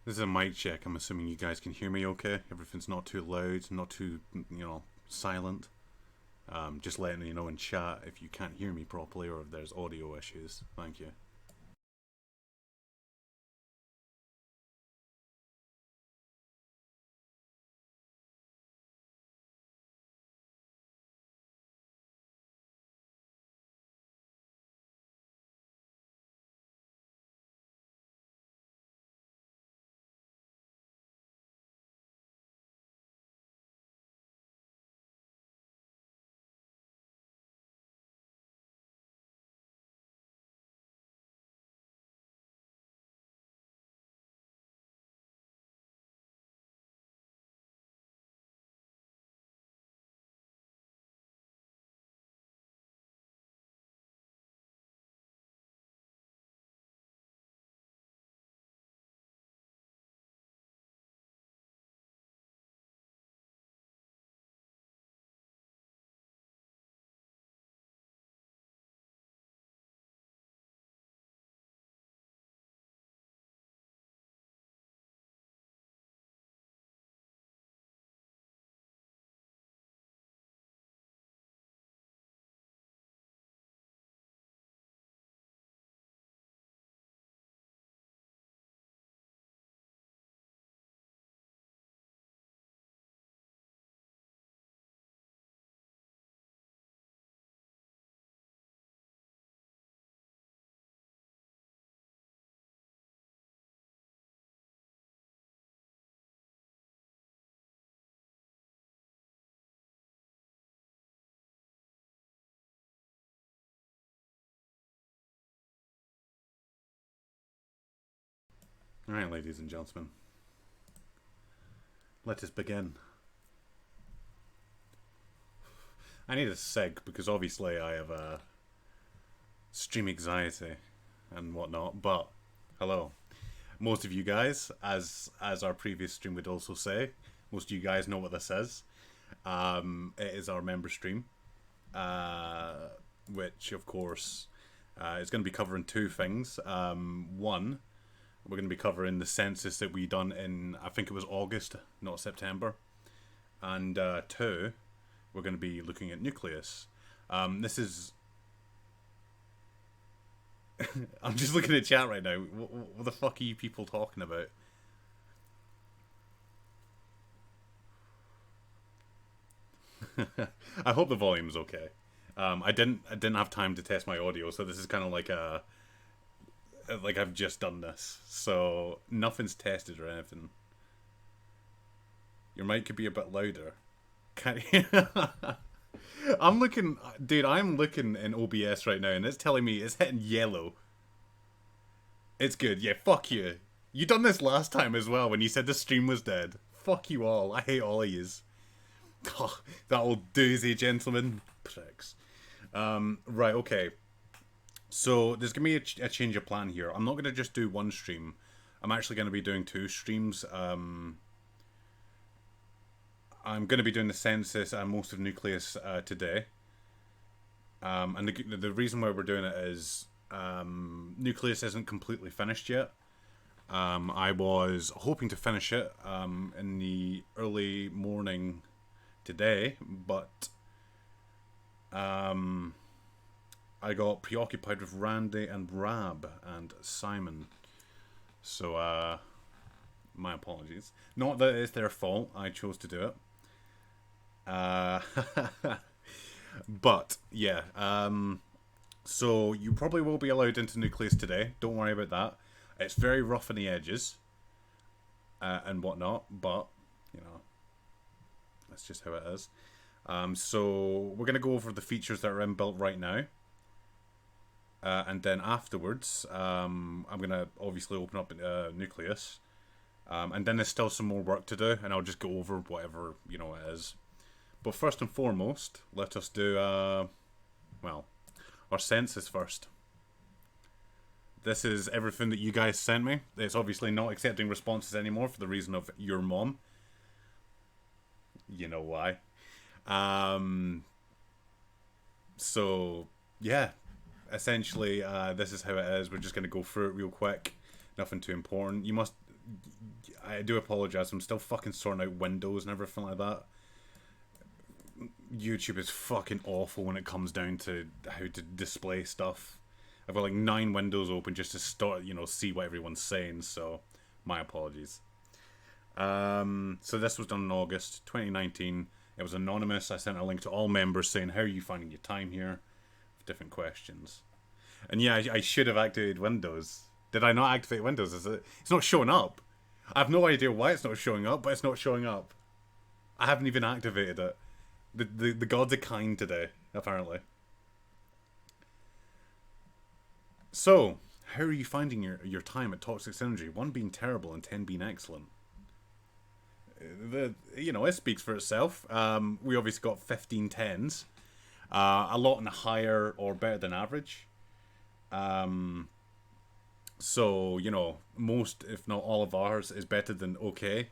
This is a mic check. I'm assuming you guys can hear me okay. Everything's not too loud, not too, silent. Just letting you know in chat if you can't hear me properly or if there's audio issues. Thank you. Alright, ladies and gentlemen, let us begin. I need a seg because obviously I have stream anxiety and whatnot, but hello. Most of you guys, as our previous stream would also say, most of you guys know what this is. It is our member stream, uh, which of course is going to be covering two things. One, we're going to be covering the census that we done in, I think it was August, not September. And two, we're going to be looking at Nucleus. This is. I'm just looking at chat right now. What the fuck are you people talking about? I hope the volume's okay. I didn't have time to test my audio, so this is kind of like I've just done this, so nothing's tested or anything. Your mic could be a bit louder. Can I'm looking, dude. I'm looking in OBS right now, and it's telling me it's hitting yellow. It's good. Yeah, fuck you. You done this last time as well when you said the stream was dead. Fuck you all. I hate all of yous. Oh, that old doozy gentleman. Pricks. Right, okay. So there's gonna be a change of plan here. I'm not gonna just do one stream. I'm actually gonna be doing two streams. I'm gonna be doing the census and most of Nucleus today. And the reason why we're doing it is Nucleus isn't completely finished yet. I was hoping to finish it in the early morning today, but I got preoccupied with Randy and Rab and Simon. So, my apologies. Not that it's their fault, I chose to do it. Uh, but, yeah. So, you probably will be allowed into Nucleus today. Don't worry about that. It's very rough on the edges and whatnot, but, you know, that's just how it is. So, we're going to go over the features that are inbuilt right now. And then afterwards, I'm going to obviously open up Nucleus. And then there's still some more work to do, and I'll just go over whatever, it is. But first and foremost, let us do, our census first. This is everything that you guys sent me. It's obviously not accepting responses anymore for the reason of your mom. You know why. So, yeah. Essentially, this is how it is. We're just going to go through it real quick. Nothing too important. You must I do apologize. I'm still fucking sorting out Windows and everything like that. YouTube is fucking awful when it comes down to how to display stuff. I've got like 9 windows open just to start, see what everyone's saying. So, my apologies. So this was done in August 2019. It was anonymous. I sent a link to all members saying, how are you finding your time here? With different questions. And yeah, I should have activated Windows. Did I not activate Windows? It's not showing up. I have no idea why it's not showing up, but it's not showing up. I haven't even activated it. The gods are kind today, apparently. So, how are you finding your time at Toxic Synergy? 1 being terrible and 10 being excellent. It speaks for itself. We obviously got 15 10s. A lot in the higher or better than average. So, most, if not all of ours, is better than okay.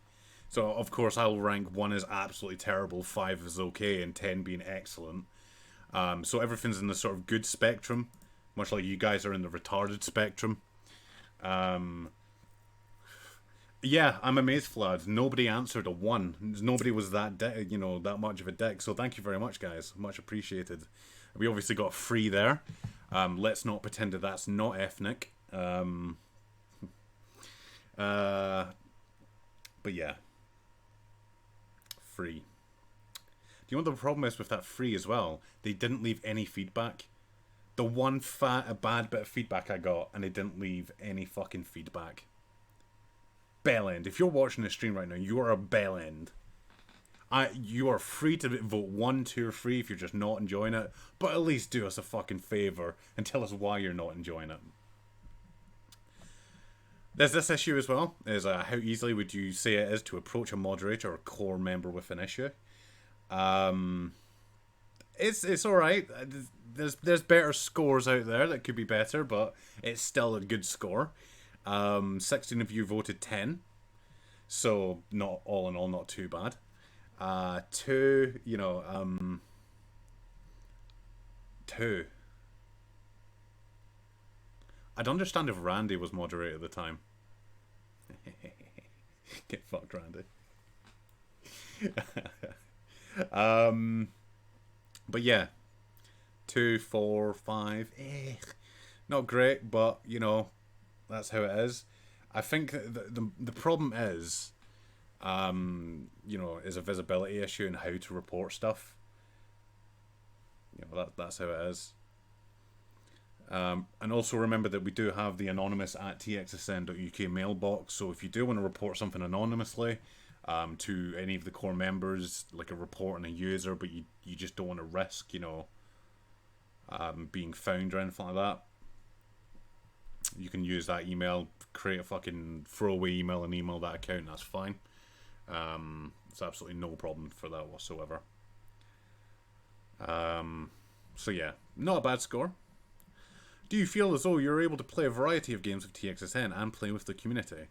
So, of course, I will rank 1 as absolutely terrible, 5 is okay, and 10 being excellent. So everything's in the sort of good spectrum, much like you guys are in the retarded spectrum. Yeah, I'm amazed, Vlad. Nobody answered a 1. Nobody was that much of a dick. So thank you very much, guys. Much appreciated. We obviously got 3 there. Let's not pretend that that's not ethnic. But yeah. 3. Do you know what the problem is with that 3 as well? They didn't leave any feedback. The one bad bit of feedback I got, and they didn't leave any fucking feedback. Bellend. If you're watching the stream right now, you are a bellend. You are free to vote 1, 2, or 3 if you're just not enjoying it, but at least do us a fucking favour and tell us why you're not enjoying it. There's this issue as well, is how easily would you say it is to approach a moderator or core member with an issue? It's alright. There's better scores out there that could be better, but it's still a good score. 16 of you voted 10, so not all in all, not too bad. 2, 2. I'd understand if Randy was moderator at the time. Get fucked, Randy. But yeah, 2, 4, 5. Not great, but that's how it is. I think the problem is, is a visibility issue and how to report stuff. That's how it is. And also remember that we do have the anonymous at TXSN.uk mailbox. So if you do want to report something anonymously to any of the core members, like a report on a user, but you just don't want to risk, being found or anything like that, you can use that email, create a fucking throwaway email and email that account, and that's fine. It's absolutely no problem for that whatsoever. So yeah, not a bad score. Do you feel as though you're able to play a variety of games with TXSN and play with the community?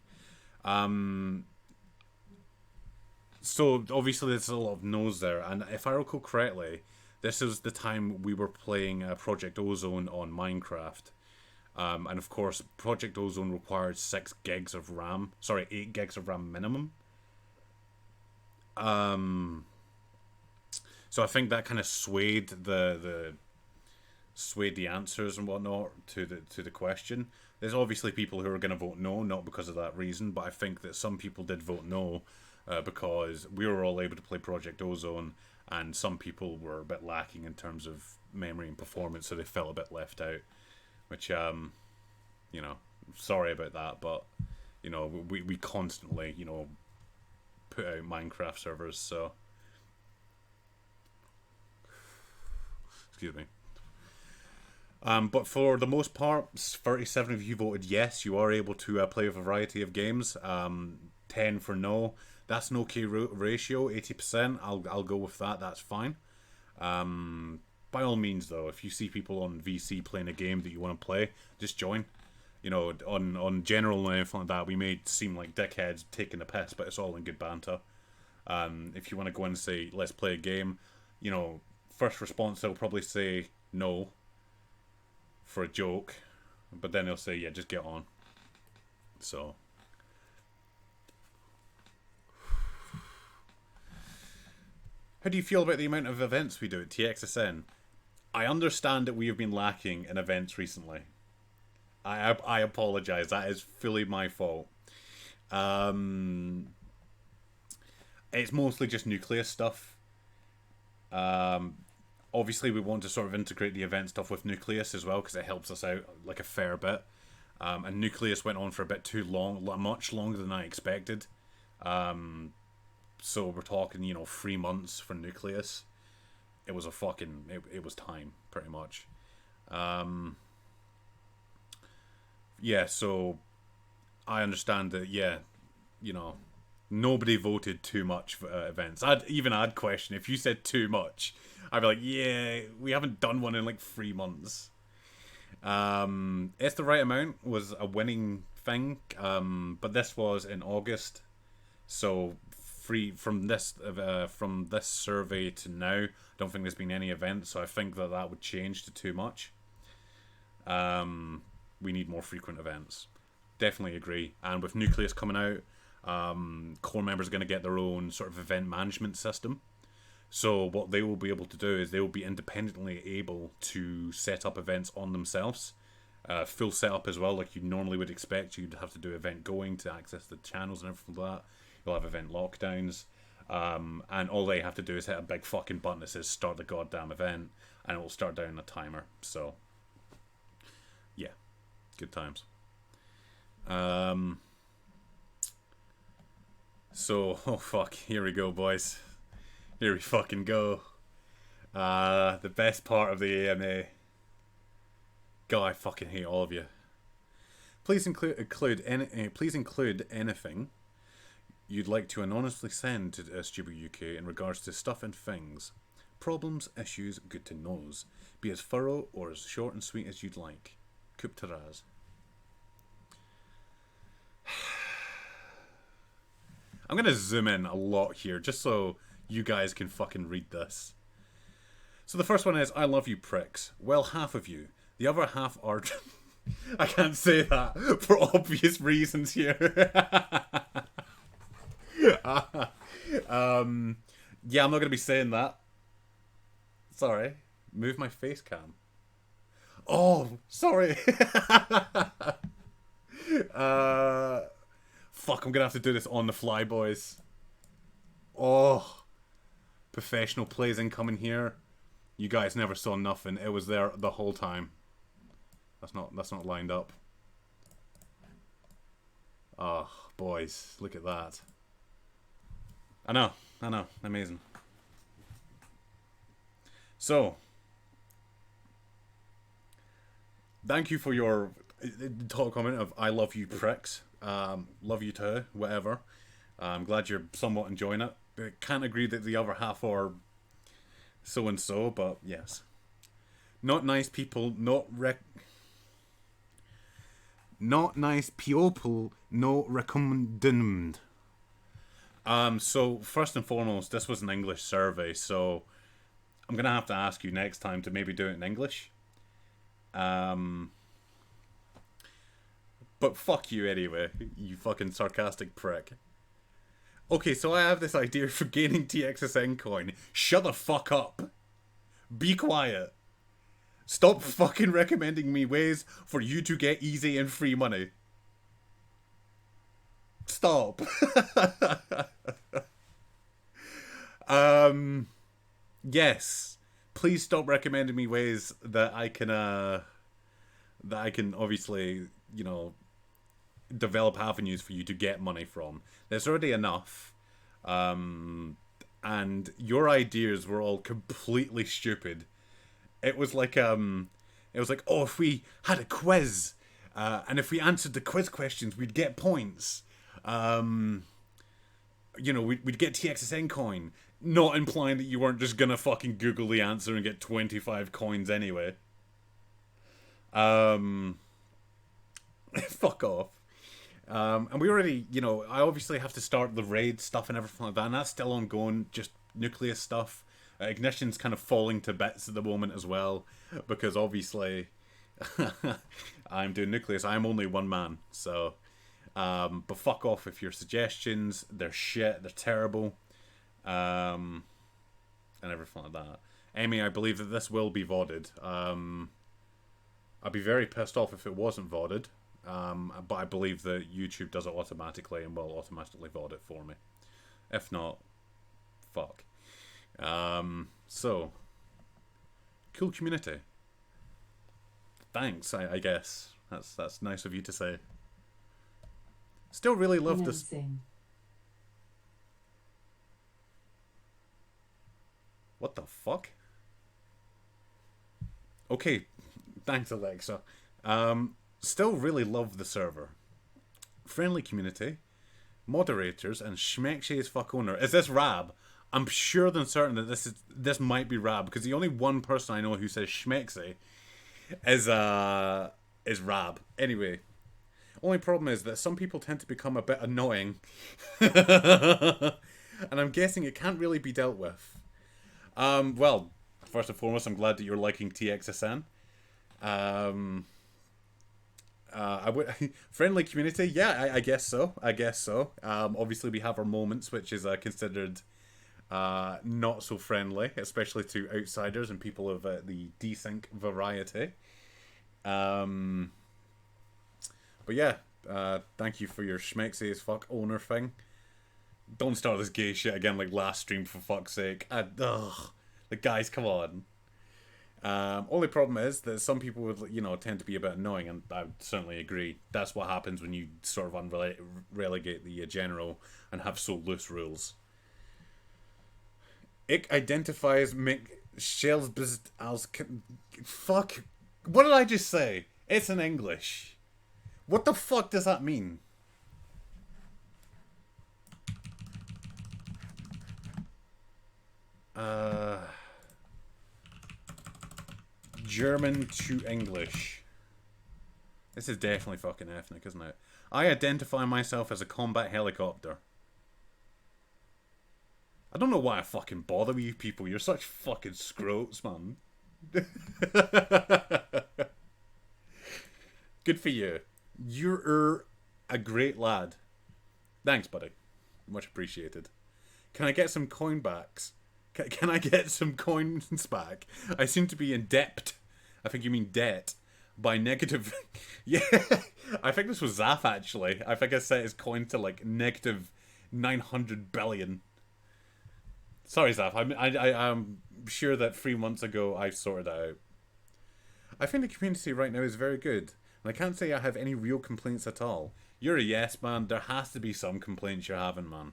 So obviously there's a lot of no's there, and if I recall correctly, this is the time we were playing Project Ozone on Minecraft. And of course, Project Ozone required 6 gigs of RAM. Sorry, 8 gigs of RAM minimum. So I think that kind of swayed the answers and whatnot to the question. There's obviously people who are going to vote no, not because of that reason, but I think that some people did vote no because we were all able to play Project Ozone, and some people were a bit lacking in terms of memory and performance, so they felt a bit left out. Which, sorry about that, but, we constantly, put out Minecraft servers, so. Excuse me. But for the most part, 37 of you voted yes, you are able to play a variety of games. 10 for no. That's an okay ratio, 80%. I'll go with that, that's fine. By all means, though, if you see people on VC playing a game that you want to play, just join. On general and anything like that, we may seem like dickheads taking the piss, but it's all in good banter. If you want to go in and say, let's play a game, first response, they'll probably say no for a joke, but then they'll say, yeah, just get on. So, How do you feel about the amount of events we do at TXSN? I understand that we have been lacking in events recently. I apologize. That is fully my fault. Um, it's mostly just Nucleus stuff. Um, Obviously, we want to sort of integrate the event stuff with Nucleus as well because it helps us out like a fair bit. And Nucleus went on for a bit too long, much longer than I expected. So we're talking, 3 months for Nucleus. It was it was time, pretty much. Yeah, so I understand that, yeah, you know, nobody voted too much for events. I'd question if you said too much. I'd be like, yeah, we haven't done one in like 3 months. It's the right amount was a winning thing, but this was in August, so free from this survey to now. I don't think there's been any events, so I think that would change to too much. We need more frequent events. Definitely agree. And with Nucleus coming out, core members are going to get their own sort of event management system. So what they will be able to do is they will be independently able to set up events on themselves. Full setup as well, like you normally would expect. You'd have to do event going to access the channels and everything like that. You'll have event lockdowns. And all they have to do is hit a big fucking button that says start the goddamn event, and it will start down a timer. So, yeah, good times. So, oh fuck, here we go, boys. Here we fucking go. The best part of the AMA. God, I fucking hate all of you. Please include anything you'd like to anonymously send to Stupid UK in regards to stuff and things. Problems, issues, good to knows. Be as thorough or as short and sweet as you'd like. Coup Taraz. I'm going to zoom in a lot here just so you guys can fucking read this. So the first one is, I love you pricks. Well, half of you. The other half are... I can't say that for obvious reasons here. Yeah, I'm not going to be saying that. Sorry. Move my face cam. Oh, sorry. Fuck, I'm going to have to do this on the fly, boys. Oh. Professional plays incoming here. You guys never saw nothing. It was there the whole time. That's not lined up. Oh, boys, look at that. I know, amazing. So, thank you for your top comment of I love you pricks. Love you too, whatever. I'm glad you're somewhat enjoying it. I can't agree that the other half are so and so, but yes. Not nice people, not nice people, no recommended. So first and foremost, this was an English survey, so I'm gonna have to ask you next time to maybe do it in English. But fuck you anyway, you fucking sarcastic prick. Okay, so I have this idea for gaining TXSN coin. Shut the fuck up. Be quiet. Stop fucking recommending me ways for you to get easy and free money. Stop. Yes. Please stop recommending me ways that I can obviously, develop avenues for you to get money from. There's already enough. And your ideas were all completely stupid. It was like, oh, if we had a quiz, and if we answered the quiz questions, we'd get points. We'd get TXSN coin. Not implying that you weren't just gonna fucking Google the answer and get 25 coins anyway. Fuck off. And we already, I obviously have to start the raid stuff and everything like that, and that's still ongoing, just Nucleus stuff. Ignition's kind of falling to bits at the moment as well, because obviously I'm doing Nucleus. I'm only one man, so... but fuck off with your suggestions. They're shit, they're terrible. and everything like that. Emmy, I believe that this will be VODed. I'd be very pissed off if it wasn't VODed, but I believe that YouTube does it automatically and will automatically VOD it for me. If not, fuck. So, cool community. Thanks, I guess. That's nice of you to say. Still really love this. What the fuck? Okay, thanks Alexa. Still really love the server. Friendly community, moderators, and schmexy as fuck owner. Is this Rab? I'm sure than certain that this might be Rab, because the only one person I know who says schmexy is Rab. Anyway, only problem is that some people tend to become a bit annoying, and I'm guessing it can't really be dealt with. Well, first and foremost, I'm glad that you're liking TXSN. I would friendly community, yeah, I guess so. Obviously, we have our moments, which is considered not so friendly, especially to outsiders and people of the desync variety. But yeah, thank you for your schmexy as fuck owner thing. Don't start this gay shit again like last stream, for fuck's sake. Like, guys, come on. Only problem is that some people would, tend to be a bit annoying, and I would certainly agree. That's what happens when you sort of relegate the general and have so loose rules. It identifies Michelle's as... Fuck. What did I just say? It's in English. What the fuck does that mean? German to English. This is definitely fucking ethnic, isn't it? I identify myself as a combat helicopter. I don't know why I fucking bother with you people. You're such fucking scrotes, man. Good for you. You're a great lad. Thanks, buddy. Much appreciated. Can I get some coin backs? Can I get some coins back? I seem to be in debt. I think you mean debt. By negative... Yeah, I think this was Zaf, actually. I think I set his coin to, like, negative 900 billion. Sorry, Zaf. I'm sure that 3 months ago I sorted that out. I think the community right now is very good. And I can't say I have any real complaints at all. You're a yes, man. There has to be some complaints you're having, man.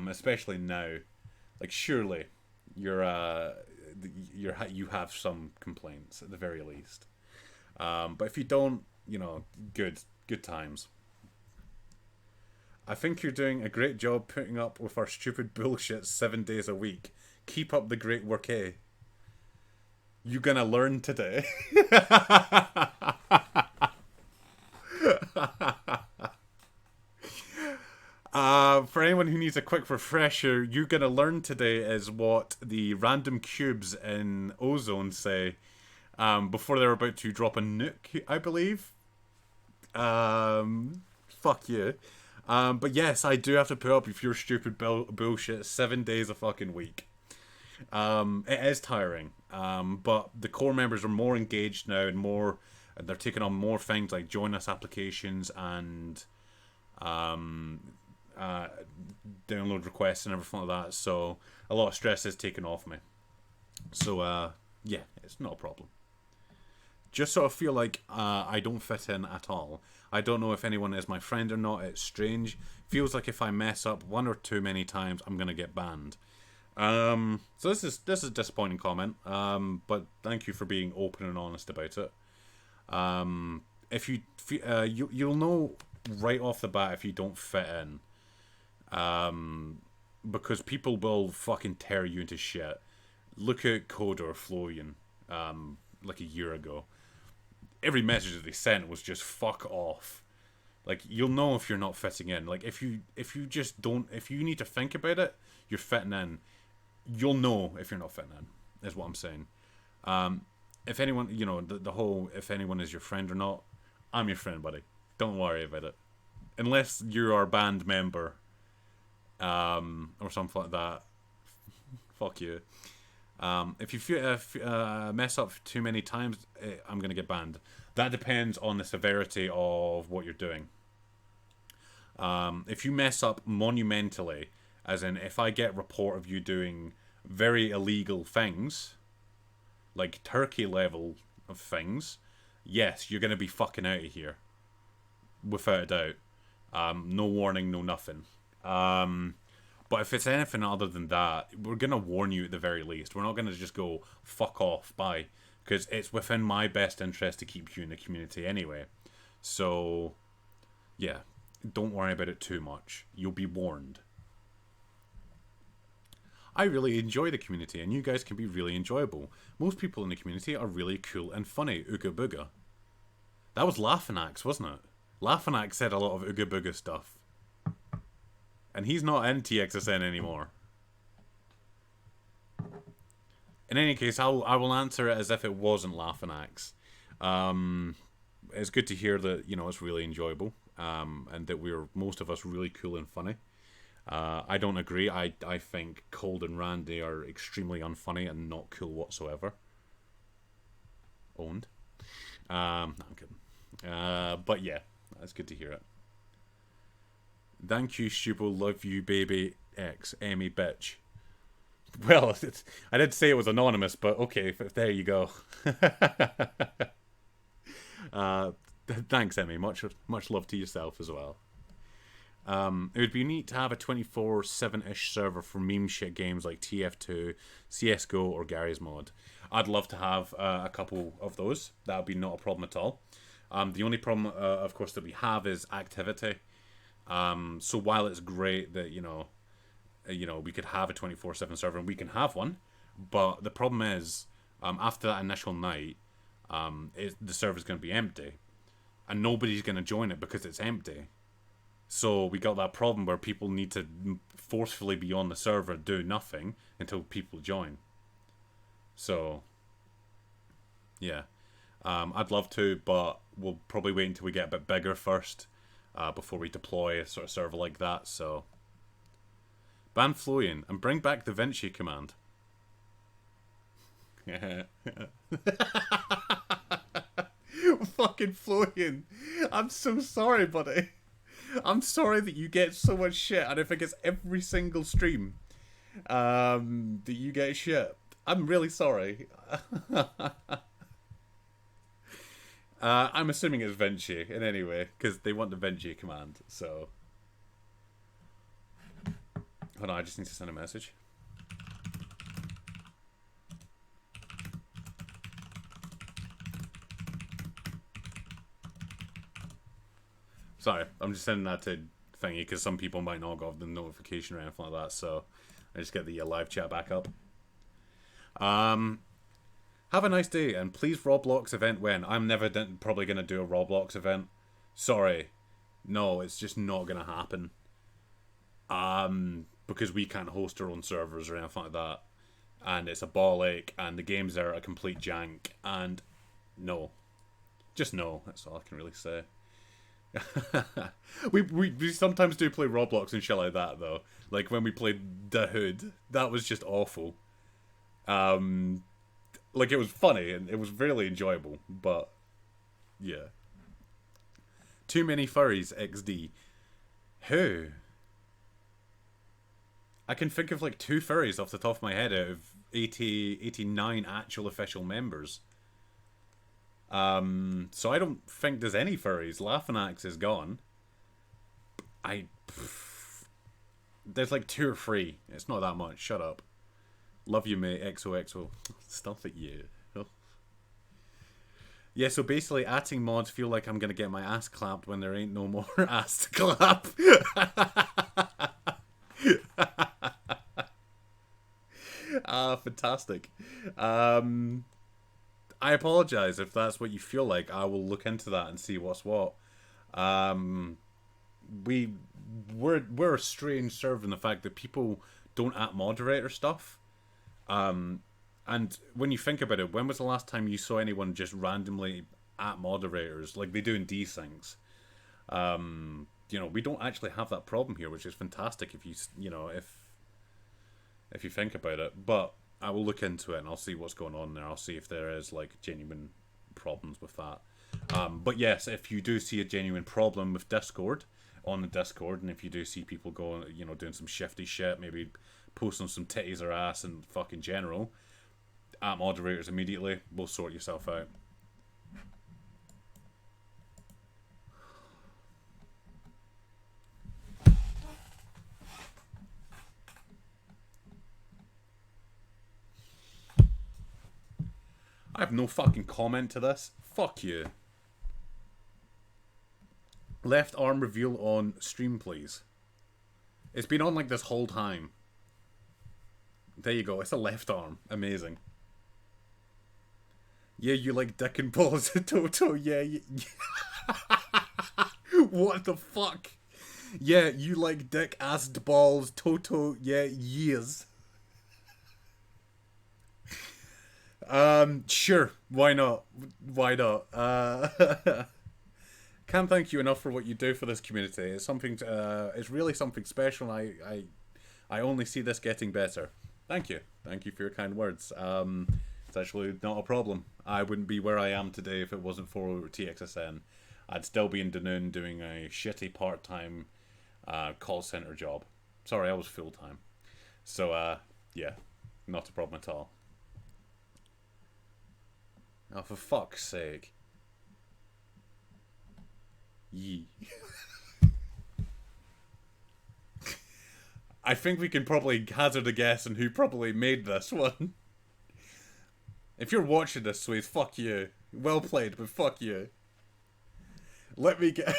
Especially now. Like, surely you have some complaints at the very least. But if you don't, good times. I think you're doing a great job putting up with our stupid bullshit 7 days a week. Keep up the great work, eh? You gonna learn today? For anyone who needs a quick refresher, you gonna learn today is what the random cubes in Ozone say before they're about to drop a nuke, I believe. Fuck you. But yes, I do have to put up with your stupid bullshit 7 days a fucking week. It is tiring. But the core members are more engaged now and they're taking on more things like join us applications and download requests and everything like that. So a lot of stress is taken off me. So yeah, it's not a problem. Just sort of feel like I don't fit in at all. I don't know if anyone is my friend or not. It's strange. Feels like if I mess up one or too many times, I'm gonna get banned. So this is a disappointing comment. But thank you for being open and honest about it. If you'll know right off the bat if you don't fit in. Because people will fucking tear you into shit. Look at Coder Florian, like a year ago. Every message that they sent was just fuck off. Like, you'll know if you're not fitting in. Like, if you need to think about it, you're fitting in. You'll know if you're not fitting in, is what I'm saying. If anyone, the whole, if anyone is your friend or not, I'm your friend, buddy. Don't worry about it. Unless you're our band member, or something like that. Fuck you. If you mess up too many times, I'm gonna get banned. That depends on the severity of what you're doing. If you mess up monumentally, as in if I get report of you doing very illegal things, like Turkey level of things, yes, you're gonna be fucking out of here, without a doubt. No warning, no nothing. But if it's anything other than that, we're going to warn you at the very least. We're not going to just go, fuck off, bye. Because it's within my best interest to keep you in the community anyway. So, yeah, don't worry about it too much. You'll be warned. I really enjoy the community, and you guys can be really enjoyable. Most people in the community are really cool and funny, Ooga Booga. That was Laughinax, wasn't it? Laughinax said a lot of Ooga Booga stuff. And he's not in TXSN anymore. In any case, I will answer it as if it wasn't Laughinax. It's good to hear that, you know, it's really enjoyable. And that most of us, really cool and funny. I don't agree. I think Cold and Randy are extremely unfunny and not cool whatsoever. Owned. No, I'm kidding. But yeah, it's good to hear it. Thank you, Shubo. Love you, baby. X. Emmy, bitch. Well, I did say it was anonymous, but okay, there you go. Thanks, Emmy. Much love to yourself as well. It would be neat to have a 24/7-ish server for meme shit games like TF2, CSGO, or Gary's Mod. I'd love to have a couple of those. That would be not a problem at all. The only problem, of course, that we have is activity. So while it's great that, you know, we could have a 24/7 server, and we can have one, but the problem is, after that initial night, the server's going to be empty, and nobody's going to join it because it's empty. So we got that problem where people need to forcefully be on the server, do nothing, until people join. So, yeah. I'd love to, but we'll probably wait until we get a bit bigger first, before we deploy a sort of server like that, so... Ban Florian, and bring back the Vinci command. Fucking Florian. I'm so sorry, buddy. I'm sorry that you get so much shit, and I think it's every single stream that you get shit. I'm really sorry. I'm assuming it's Vinci in any way, because they want the Vinci command, so... Hold on, I just need to send a message. Sorry, I'm just sending that to thingy, because some people might not got the notification or anything like that, so I just get the live chat back up. Have a nice day, and please Roblox event when? I'm never probably going to do a Roblox event. Sorry. No, it's just not going to happen. Because we can't host our own servers or anything like that. And it's a ball ache, and the games are a complete jank, and no. Just no, that's all I can really say. we sometimes do play Roblox and shit like that, though. Like when we played The Hood, that was just awful. Like, it was funny, and it was really enjoyable, but, yeah. Too many furries, XD. Who? I can think of, like, 2 furries off the top of my head out of 89 actual official members. So I don't think there's any furries. Laughinax is gone. There's, like, 2 or 3. It's not that much. Shut up. Love you, mate. XOXO. Stuff at you. Yeah, so basically, atting mods feel like I'm going to get my ass clapped when there ain't no more ass to clap. Fantastic. I apologize if that's what you feel like. I will look into that and see what's what. We're a strange server in the fact that people don't at moderator stuff. And when you think about it, when was the last time you saw anyone just randomly at moderators like they do in D-Things? You know, we don't actually have that problem here, which is fantastic. If if you think about it. But I will look into it and I'll see what's going on there. I'll see if there is like genuine problems with that. But yes, if you do see a genuine problem with Discord on the Discord, and if you do see people going, doing some shifty shit, maybe posting some titties or ass and fucking general, at moderators immediately, we'll sort yourself out. I have no fucking comment to this. Fuck you. Left arm reveal on stream, please. It's been on like this whole time. There you go. It's a left arm. Amazing. Yeah, you like dick and balls, Toto. Yeah. What the fuck? Yeah, you like dick, ass, balls, Toto. Yeah, years. Sure. Why not? Why not? Can't thank you enough for what you do for this community. It's something. It's really something special. I only see this getting better. Thank you. Thank you for your kind words. It's actually not a problem. I wouldn't be where I am today if it wasn't for TXSN. I'd still be in Dunoon doing a shitty part-time call center job. Sorry, I was full-time. So, yeah, not a problem at all. Oh, for fuck's sake. Yee. I think we can probably hazard a guess on who probably made this one. If you're watching this, Swede, fuck you. Well played, but fuck you. Let me guess.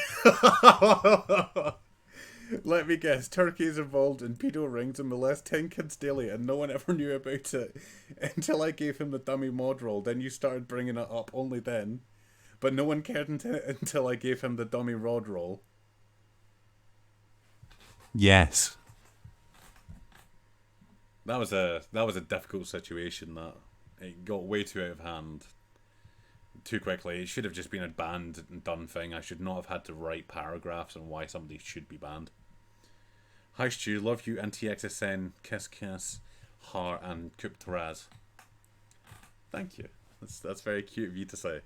Let me guess. Turkey is involved in pedo rings and molest 10 kids daily, and no one ever knew about it until I gave him the dummy mod roll. Then you started bringing it up only then, but no one cared until I gave him the dummy rod roll. Yes. That was a difficult situation. That it got way too out of hand too quickly. It should have just been a banned and done thing. I should not have had to write paragraphs on why somebody should be banned. Hi Stu, love you and TXSN, kiss kiss, har and Kup Taraz. Thank you. That's very cute of you to say.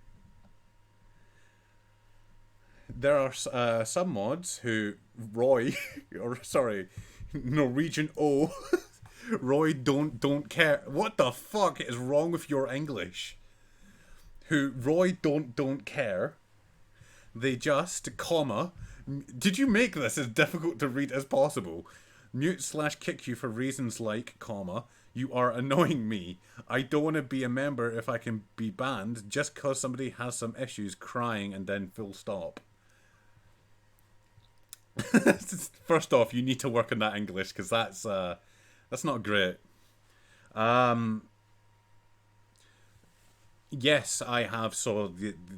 There are some mods who Roy, or sorry, Norwegian O, Roy don't care. What the fuck is wrong with your English? Who Roy don't care. They just, comma, did you make this as difficult to read as possible? Mute/kick you for reasons like, comma, you are annoying me. I don't want to be a member if I can be banned just cause somebody has some issues, crying and then full stop. First off, you need to work on that English because that's not great. Yes, I have. So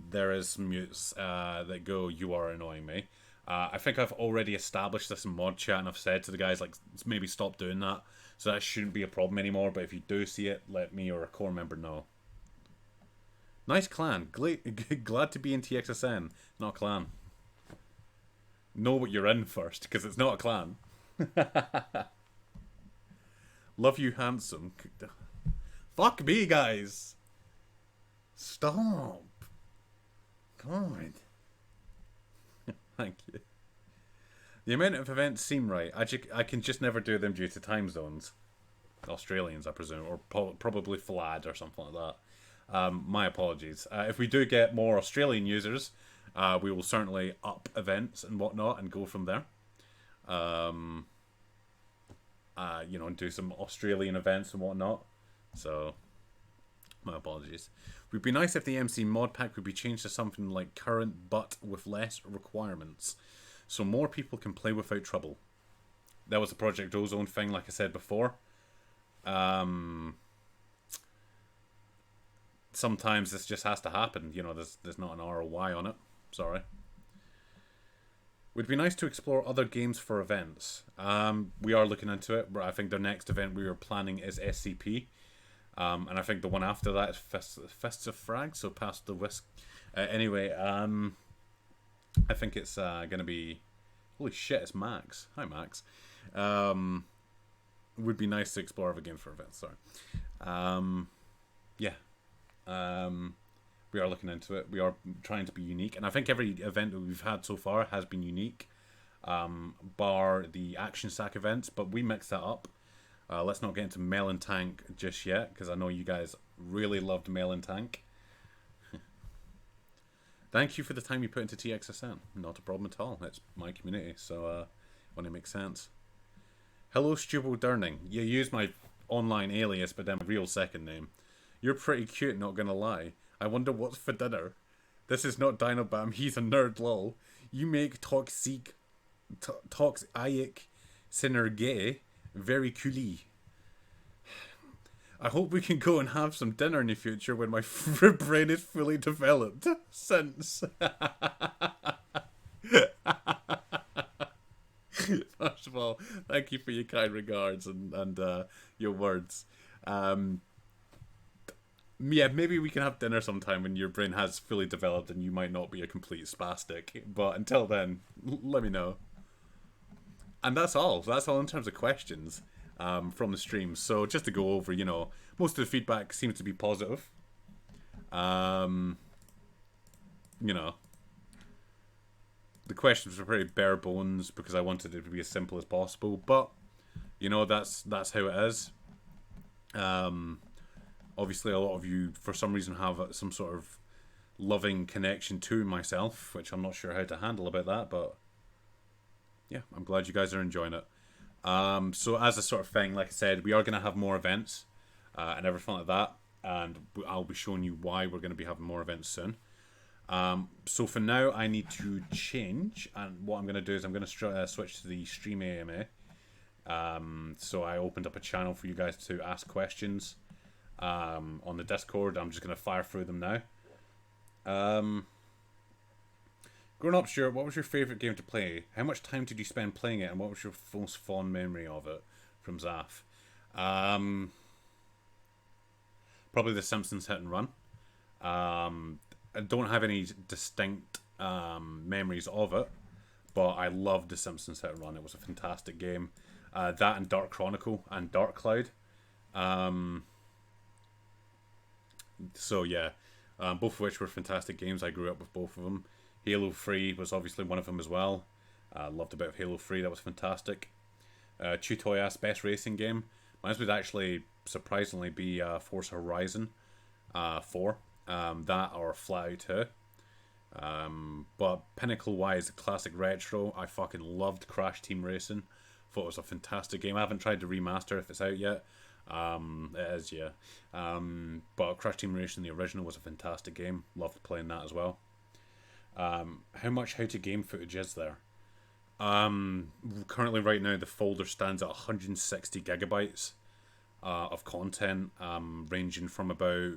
there is mutes that go, you are annoying me. I think I've already established this in mod chat, and I've said to the guys, like, maybe stop doing that. So that shouldn't be a problem anymore. But if you do see it, let me or a core member know. Nice clan. Glad to be in TXSN, not a clan. Know what you're in first, because it's not a clan. Love you, handsome. Fuck me, guys. Stop. God. Thank you. The amount of events seem right. I can just never do them due to time zones. Australians, I presume, or probably FLAD or something like that. My apologies. If we do get more Australian users, we will certainly up events and whatnot and go from there. And do some Australian events and whatnot. So, my apologies. It would be nice if the MC mod pack would be changed to something like current but with less requirements, so more people can play without trouble. That was the Project Ozone thing, like I said before. Sometimes this just has to happen. There's not an ROI on it. Sorry. Would be nice to explore other games for events. We are looking into it. I think the next event we are planning is SCP. And I think the one after that is Fists of Frag, so past the whisk. Anyway, I think it's going to be... Holy shit, it's Max. Hi, Max. would be nice to explore other games for events. Sorry. Yeah. We are looking into it. We are trying to be unique, and I think every event that we've had so far has been unique, bar the Action Sack events. But we mixed that up. Let's not get into Melon Tank just yet, because I know you guys really loved Melon Tank. Thank you for the time you put into TXSN. Not a problem at all. It's my community, so when it makes sense. Hello, Stubo Durning. You use my online alias, but then my real second name. You're pretty cute, not gonna lie. I wonder what's for dinner. This is not Dinobam, he's a nerd, lol. You make toxic sinner gay very coolly. I hope we can go and have some dinner in the future when my brain is fully developed. Since. First of all, thank you for your kind regards and your words. Yeah, maybe we can have dinner sometime when your brain has fully developed and you might not be a complete spastic. But until then, let me know. And that's all. That's all in terms of questions from the stream. So just to go over, you know, most of the feedback seems to be positive. You know, the questions were pretty bare bones because I wanted it to be as simple as possible. But, you know, that's how it is. Obviously, a lot of you, for some reason, have some sort of loving connection to myself, which I'm not sure how to handle about that, but yeah, I'm glad you guys are enjoying it. So as a sort of thing, like I said, we are going to have more events and everything like that, and I'll be showing you why we're going to be having more events soon. So for now, I need to change, and what I'm going to do is I'm going to switch to the Stream AMA. So I opened up a channel for you guys to ask questions on the Discord. I'm just going to fire through them now. Growing up, Stuart, what was your favourite game to play? How much time did you spend playing it, and what was your most fond memory of it? From Zaf. Probably The Simpsons Hit and Run. I don't have any distinct memories of it, but I loved The Simpsons Hit and Run. It was a fantastic game. That and Dark Chronicle and Dark Cloud. So yeah, both of which were fantastic games. I grew up with both of them. Halo 3 was obviously one of them as well. Loved a bit of Halo 3, that was fantastic. Chutoya's best racing game. Mine would actually surprisingly be Forza Horizon 4. That or Flat Out 2. But pinnacle-wise, classic retro, I fucking loved Crash Team Racing. Thought it was a fantastic game. I haven't tried to remaster if it's out yet. It is, yeah. But Crash Team Racing, the original, was a fantastic game. Loved playing that as well. How much how-to-game footage is there? Currently, right now, the folder stands at 160 gigabytes of content, ranging from about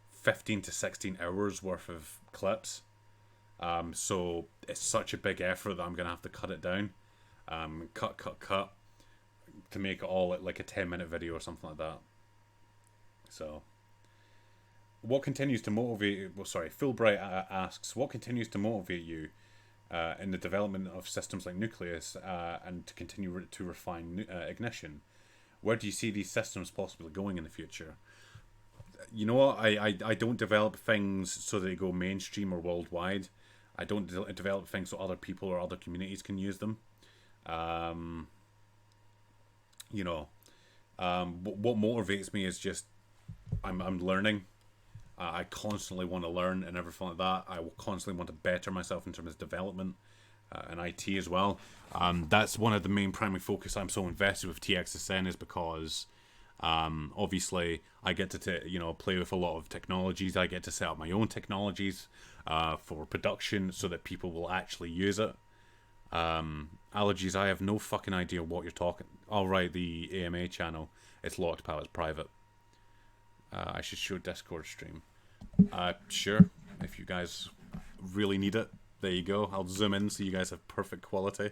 15 to 16 hours worth of clips. So it's such a big effort that I'm going to have to cut it down. Cut to make it all like a 10-minute video or something like that. So, what continues to motivate? Well, sorry, Fulbright asks, what continues to motivate you in the development of systems like Nucleus and to continue to refine Ignition? Where do you see these systems possibly going in the future? You know what? I don't develop things so they go mainstream or worldwide. I don't develop things so other people or other communities can use them. You know, what motivates me is just I'm learning. I constantly want to learn and everything like that. I will constantly want to better myself in terms of development and IT as well. That's one of the main primary focus I'm so invested with TXSN is because obviously I get to play with a lot of technologies. I get to set up my own technologies for production so that people will actually use it. Allergies, I have no fucking idea what you're talking. All right, the AMA channel. It's locked, pal. It's private. I should show Discord stream. Sure. If you guys really need it, there you go. I'll zoom in so you guys have perfect quality.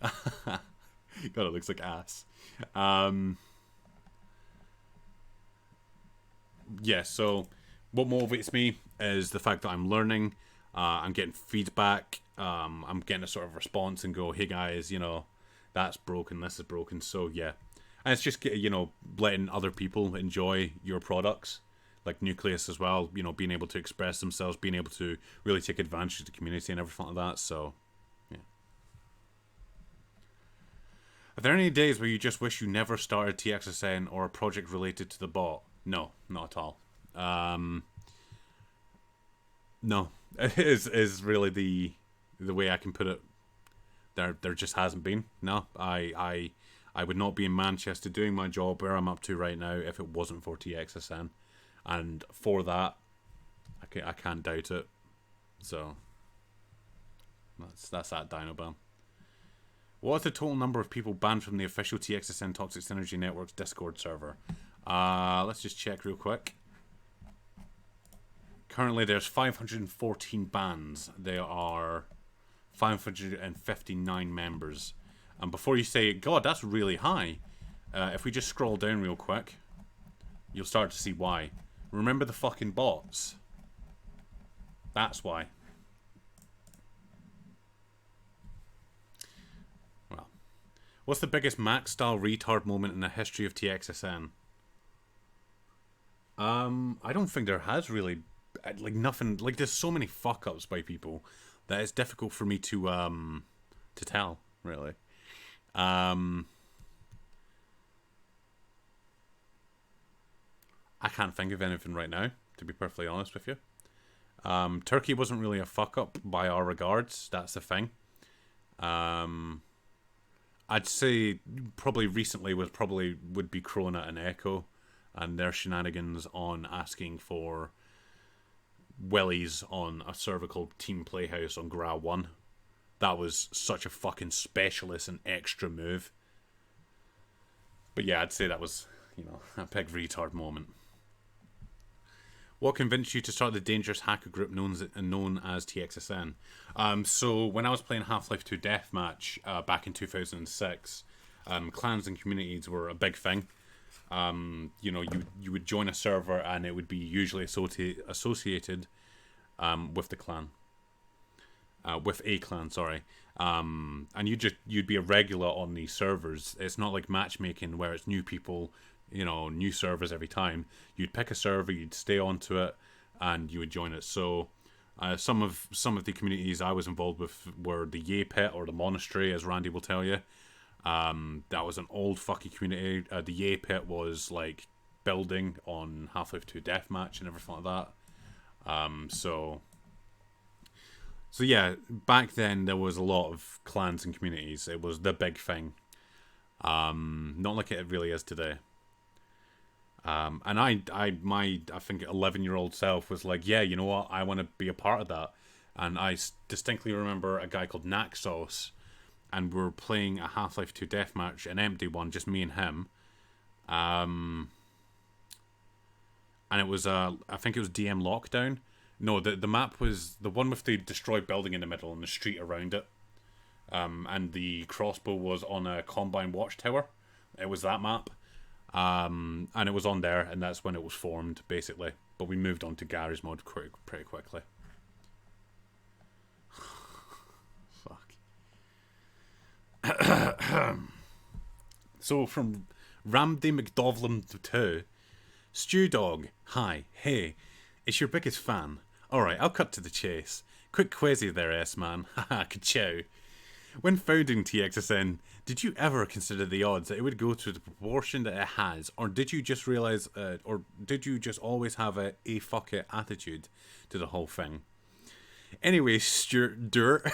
God, it looks like ass. Yeah, so what motivates me is the fact that I'm learning. I'm getting feedback. I'm getting a sort of response and go, hey guys, that's broken, this is broken. So yeah, And it's just, you know, letting other people enjoy your products, like Nucleus as well, you know, being able to express themselves, being able to really take advantage of the community and everything like that. So, yeah. Are there any days where you just wish you never started TXSN or a project related to the bot? No, not at all. No, is really the way I can put it. There just hasn't been. No, I would not be in Manchester doing my job where I'm up to right now if it wasn't for TXSN, and for that, I can't doubt it. So that's that Dinoban. What is the total number of people banned from the official TXSN Toxic Synergy Network's Discord server? Let's just check real quick. Currently, there's 514 bans. There are 559 members. And before you say, God, that's really high, if we just scroll down real quick, you'll start to see why. Remember the fucking bots? That's why. Well, what's the biggest Mac-style retard moment in the history of TXSN? I don't think there has really, like, nothing, like, there's so many fuck-ups by people that it's difficult for me to tell, really. I can't think of anything right now, to be perfectly honest with you. Turkey wasn't really a fuck-up by our regards, that's the thing. I'd say probably recently would be Krona and Echo and their shenanigans on asking for wellies on a server called Team Playhouse on Gra 1. That was such a fucking specialist and extra move. But yeah, I'd say that was, you know, a big retard moment. What convinced you to start the dangerous hacker group known as TXSN? So when I was playing Half-Life 2 Deathmatch back in 2006, clans and communities were a big thing. You know, you would join a server and it would be usually associated with the clan. With a clan, sorry. And you'd be a regular on these servers. It's not like matchmaking where it's new people, you know, new servers every time. You'd pick a server, you'd stay onto it, and you would join it. So some of the communities I was involved with were the Yay Pit or the Monastery, as Randy will tell you. That was an old fucking community. The Yay Pit was like building on Half-Life 2 Deathmatch and everything like that. So yeah, back then there was a lot of clans and communities. It was the big thing. Not like it really is today. And I think 11-year-old self was like, yeah, you know what, I want to be a part of that. And I distinctly remember a guy called Naxos, and we were playing a Half-Life 2 deathmatch, an empty one, just me and him. And it was I think it was DM Lockdown. No, the map was the one with the destroyed building in the middle and the street around it. And the crossbow was on a Combine watchtower. It was that map. And it was on there, and that's when it was formed, basically. But we moved on to Garry's Mod pretty quickly. Fuck. So from Ramdy McDovlin 2, Stew Dog, hi, hey, it's your biggest fan. Alright, I'll cut to the chase. Quick quizzy there, S-man. Haha, ka-chow. When founding TXSN, did you ever consider the odds that it would go to the proportion that it has, or did you just realize, or did you just always have a fuck it attitude to the whole thing? Anyway, Stuart Dirt,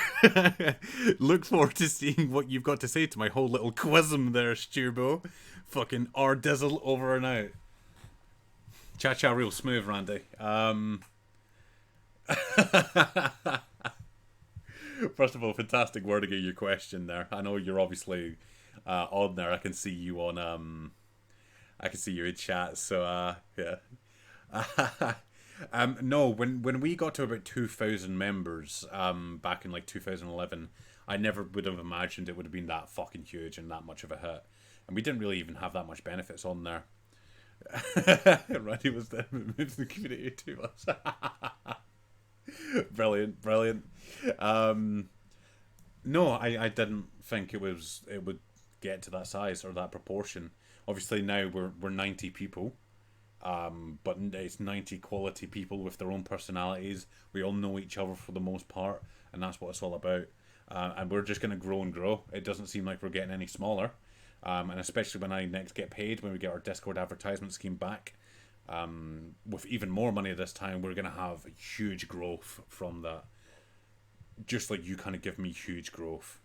look forward to seeing what you've got to say to my whole little quizm there, Sturbo. Fucking R-dizzle over and out. Cha-cha real smooth, Randy. First of all, fantastic wording of your question there. I know you're obviously on there. I can see you on I can see you in chat, so yeah. No, when we got to about 2,000 members back in like 2011, I never would have imagined it would have been that fucking huge and that much of a hit. And we didn't really even have that much benefits on there. Randy was there, moved the community to us. Brilliant. No, I didn't think it would get to that size or that proportion. Obviously now we're 90 people, but it's 90 quality people with their own personalities. We all know each other for the most part, and that's what it's all about. And we're just going to grow and grow. It doesn't seem like we're getting any smaller. And especially when I next get paid, when we get our Discord advertisement scheme back, with even more money this time, we're going to have huge growth from that. Just like you kind of give me huge growth.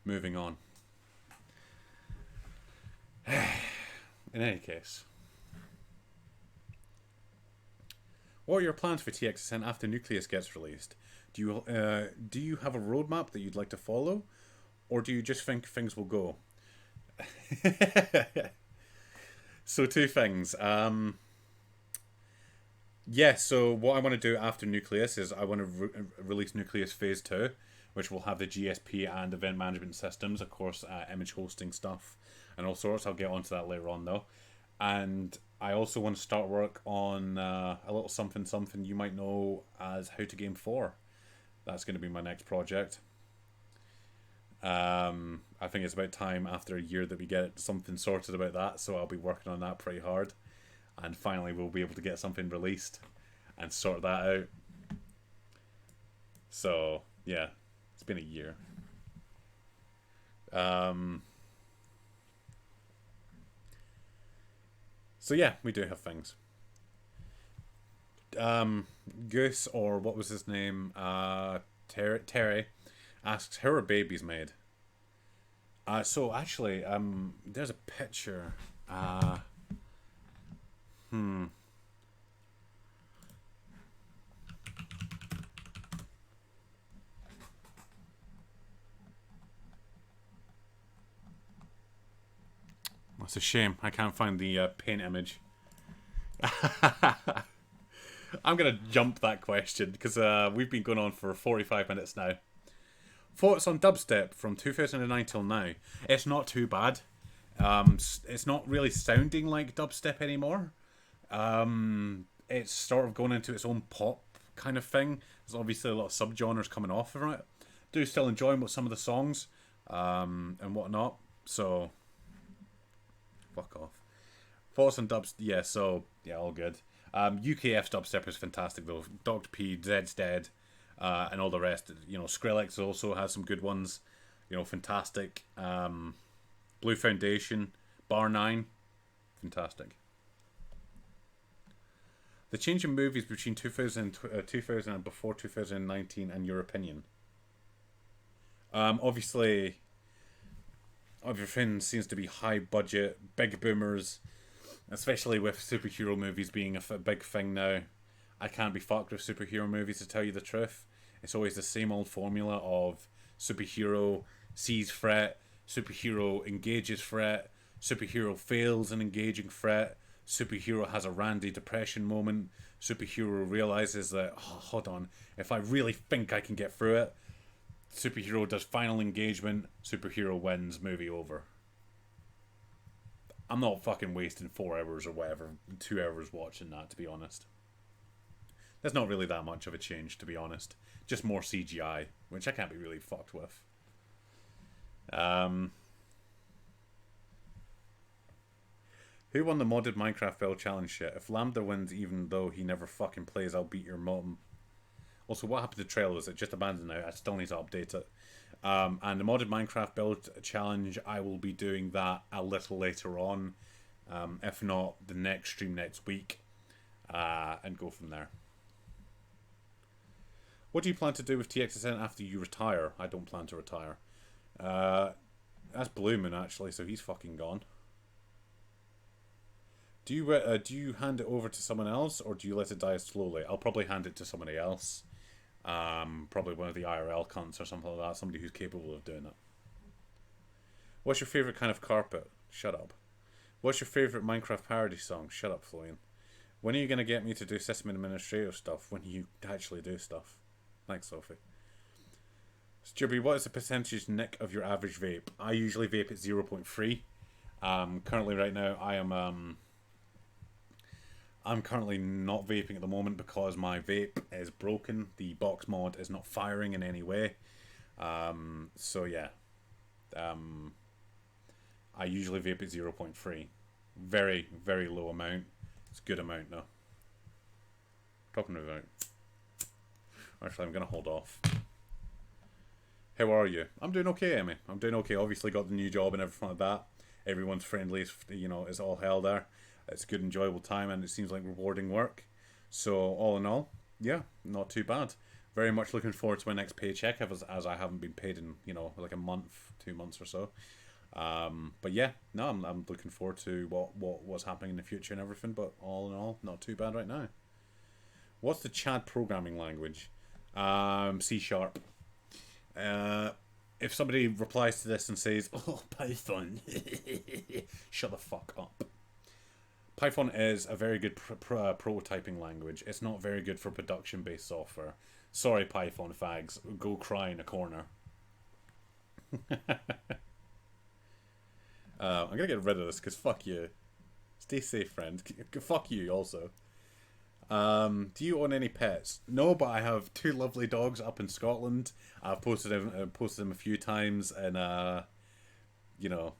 Moving on. In any case, what are your plans for TXSN after Nucleus gets released? Do you have a roadmap that you'd like to follow, or do you just think things will go? So two things. Yeah, so what I want to do after Nucleus is I want to release Nucleus Phase 2, which will have the GSP and event management systems, of course, image hosting stuff, and all sorts. I'll get onto that later on, though. And I also want to start work on a little something you might know as How to Game 4. That's going to be my next project. I think it's about time after a year that we get something sorted about that, so I'll be working on that pretty hard. And finally we'll be able to get something released and sort that out. So, yeah, it's been a year. So yeah, we do have things. Goose, or what was his name? Terry asks, how are babies made? So actually, there's a picture. That's a shame. I can't find the paint image. I'm going to jump that question because we've been going on for 45 minutes now. Thoughts on dubstep from 2009 till now? It's not too bad. It's not really sounding like dubstep anymore. It's sort of going into its own pop kind of thing. There's obviously a lot of subgenres coming off of it. Do still enjoy some of the songs and whatnot. So, fuck off. Thoughts on dubstep? Yeah, so, yeah, all good. UKF's dubstep is fantastic though. Dr. P, Zed's Dead, and all the rest. You know, Skrillex also has some good ones. You know, fantastic. Blue Foundation, Bar 9, fantastic. The change in movies between 2000 and before 2019 and your opinion. Obviously, everything seems to be high budget, big boomers, especially with superhero movies being a big thing now. I can't be fucked with superhero movies, to tell you the truth. It's always the same old formula of superhero sees threat, superhero engages threat, superhero fails an engaging threat, superhero has a Randy depression moment, superhero realizes that, oh, hold on, if I really think I can get through it, superhero does final engagement, superhero wins, movie over. I'm not fucking wasting 4 hours or whatever, 2 hours watching that, to be honest. There's not really that much of a change, to be honest. Just more CGI, which I can't be really fucked with. Who won the modded Minecraft build challenge shit? If Lambda wins even though he never fucking plays, I'll beat your mom. Also, what happened to Trail? Is it just abandoned now? I still need to update it. And the modded Minecraft build challenge, I will be doing that a little later on. If not, the next stream next week. And go from there. What do you plan to do with TXSN after you retire? I don't plan to retire. That's Blue Moon, actually, so he's fucking gone. Do you hand it over to someone else, or do you let it die slowly? I'll probably hand it to somebody else. Probably one of the IRL cunts or something like that. Somebody who's capable of doing it. What's your favourite kind of carpet? Shut up. What's your favourite Minecraft parody song? Shut up, Florian. When are you going to get me to do system administrative stuff? When you actually do stuff? Thanks, Sophie. Stubby, what is the percentage nick of your average vape? I usually vape at 0.3. Currently right now I'm currently not vaping at the moment because my vape is broken. The box mod is not firing in any way. So yeah, um, I usually vape at 0.3. Very, very low amount. It's a good amount though. Talking about. Actually, I'm gonna hold off. How are you? I'm doing okay, Emmy. I'm doing okay. Obviously, got the new job and everything like that. Everyone's friendly. It's all hell there. It's a good, enjoyable time, and it seems like rewarding work. So, all in all, yeah, not too bad. Very much looking forward to my next paycheck, as I haven't been paid in like a month, 2 months or so. But yeah, no, I'm looking forward to what's happening in the future and everything. But all in all, not too bad right now. What's the Chad programming language? C sharp. Uh, if somebody replies to this and says, "Oh, Python," shut the fuck up. Python is a very good prototyping language. It's not very good for production-based software. Sorry, Python fags. Go cry in a corner. I'm gonna get rid of this because fuck you. Stay safe, friend. Fuck you also. Do you own any pets? No, but I have two lovely dogs up in Scotland. I've posted them a few times, and you know,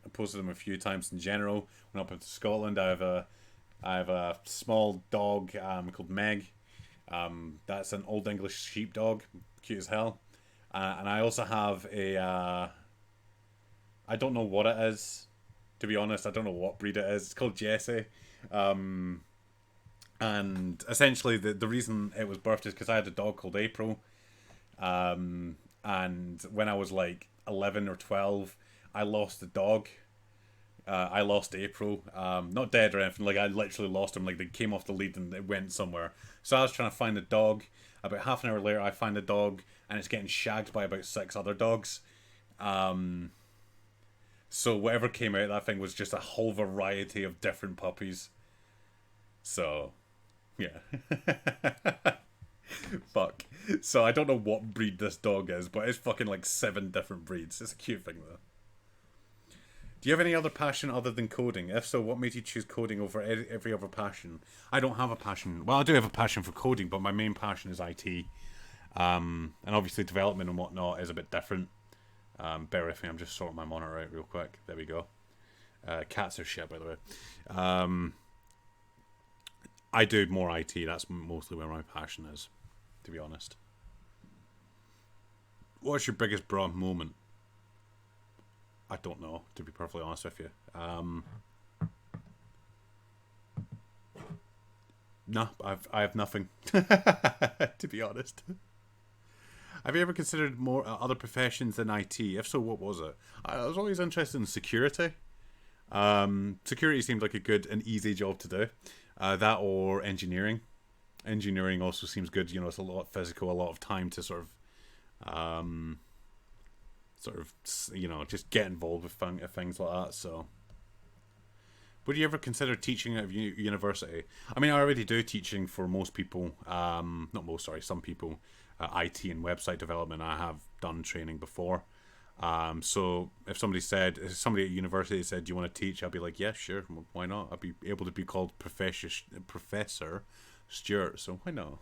I posted them a few times in general. When up into Scotland, I have a small dog called Meg. That's an Old English sheepdog, cute as hell. And I also have a I don't know what it is. To be honest, I don't know what breed it is. It's called Jessie. Um, and essentially, the reason it was birthed is because I had a dog called April. And when I was like 11 or 12, I lost the dog. I lost April. Not dead or anything. Like, I literally lost him. Like, they came off the lead and it went somewhere. So I was trying to find the dog. About half an hour later, I find the dog, and it's getting shagged by about 6 other dogs. So whatever came out of that thing was just a whole variety of different puppies. So, yeah. Fuck. So I don't know what breed this dog is, but it's fucking like 7 different breeds. It's a cute thing though. Do you have any other passion other than coding? If so, what made you choose coding over every other passion? I don't have a passion. Well, I do have a passion for coding, but my main passion is IT. And obviously development and whatnot is a bit different. Bear with me, I'm just sorting my monitor out real quick. There we go. Cats are shit, by the way. I do more IT. That's mostly where my passion is, to be honest. What's your biggest bra moment? I don't know, to be perfectly honest with you. No, I have nothing, to be honest. Have you ever considered more other professions than IT? If so, what was it? I was always interested in security. Security seemed like a good and easy job to do. That or engineering. Engineering also seems good. It's a lot physical, a lot of time to just get involved with things like that. So, would you ever consider teaching at university? I mean, I already do teaching for most people. Not most, sorry, some people. IT and website development. I have done training before. So if somebody at university said, "Do you want to teach?" I'd be like, "Yeah, sure. Why not?" I'd be able to be called Professor Stewart. So why not?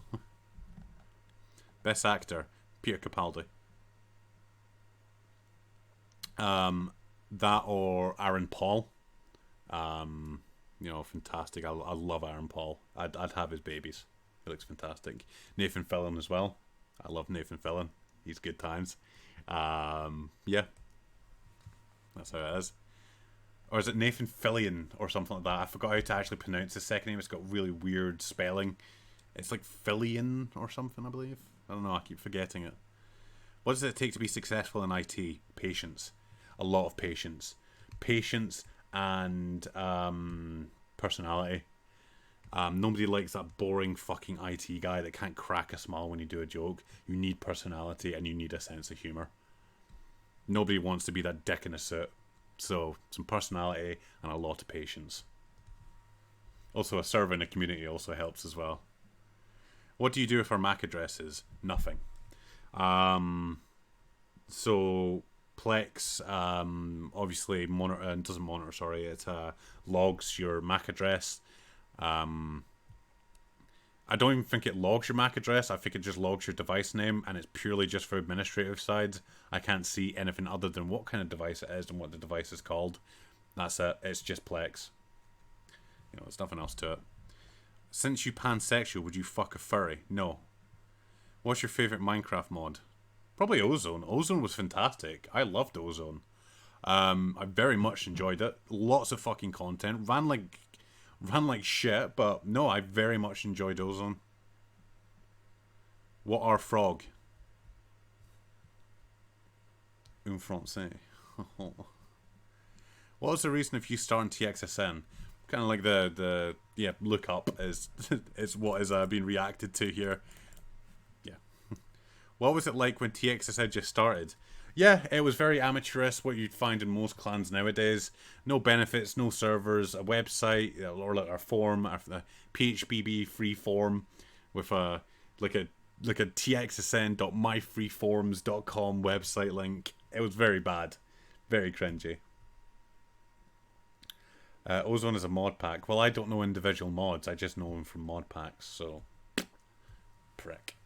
Best actor, Peter Capaldi. That or Aaron Paul. Fantastic. I love Aaron Paul. I'd have his babies. He looks fantastic. Nathan Fillion as well. I love Nathan Fillion. He's good times. Yeah, that's how it is. Or is it Nathan Fillion or something like that? I forgot how to actually pronounce his second name. It's got really weird spelling. It's like Fillion or something, I believe. I don't know. I keep forgetting it. What does it take to be successful in IT? Patience. A lot of patience. Patience and personality. Nobody likes that boring fucking IT guy that can't crack a smile when you do a joke. You need personality and you need a sense of humour. Nobody wants to be that dick in a suit. So, some personality and a lot of patience. Also, a server in a community also helps as well. What do you do with our MAC addresses? Nothing. So, Plex obviously doesn't monitor, sorry. It logs your MAC address. I don't even think it logs your MAC address. I think it just logs your device name, and it's purely just for administrative side. I can't see anything other than what kind of device it is and what the device is called. That's it. It's just Plex. You know, there's nothing else to it. Since you pansexual, would you fuck a furry? No. What's your favourite Minecraft mod? Probably Ozone. Ozone was fantastic. I loved Ozone. I very much enjoyed it. Lots of fucking content. Ran like shit, but no, I very much enjoyed Ozone. What are frog? Un français. What was the reason if you start in TXSN? Kind of like the look up is what is being reacted to here. Yeah. What was it like when TXSN just started? Yeah, it was very amateurish, what you'd find in most clans nowadays. No benefits, no servers, a website, or like a form, a PHBB free form with a txsn.myfreeforms.com website link. It was very bad. Very cringy. Ozone is a mod pack. Well, I don't know individual mods. I just know them from mod packs, so... Prick.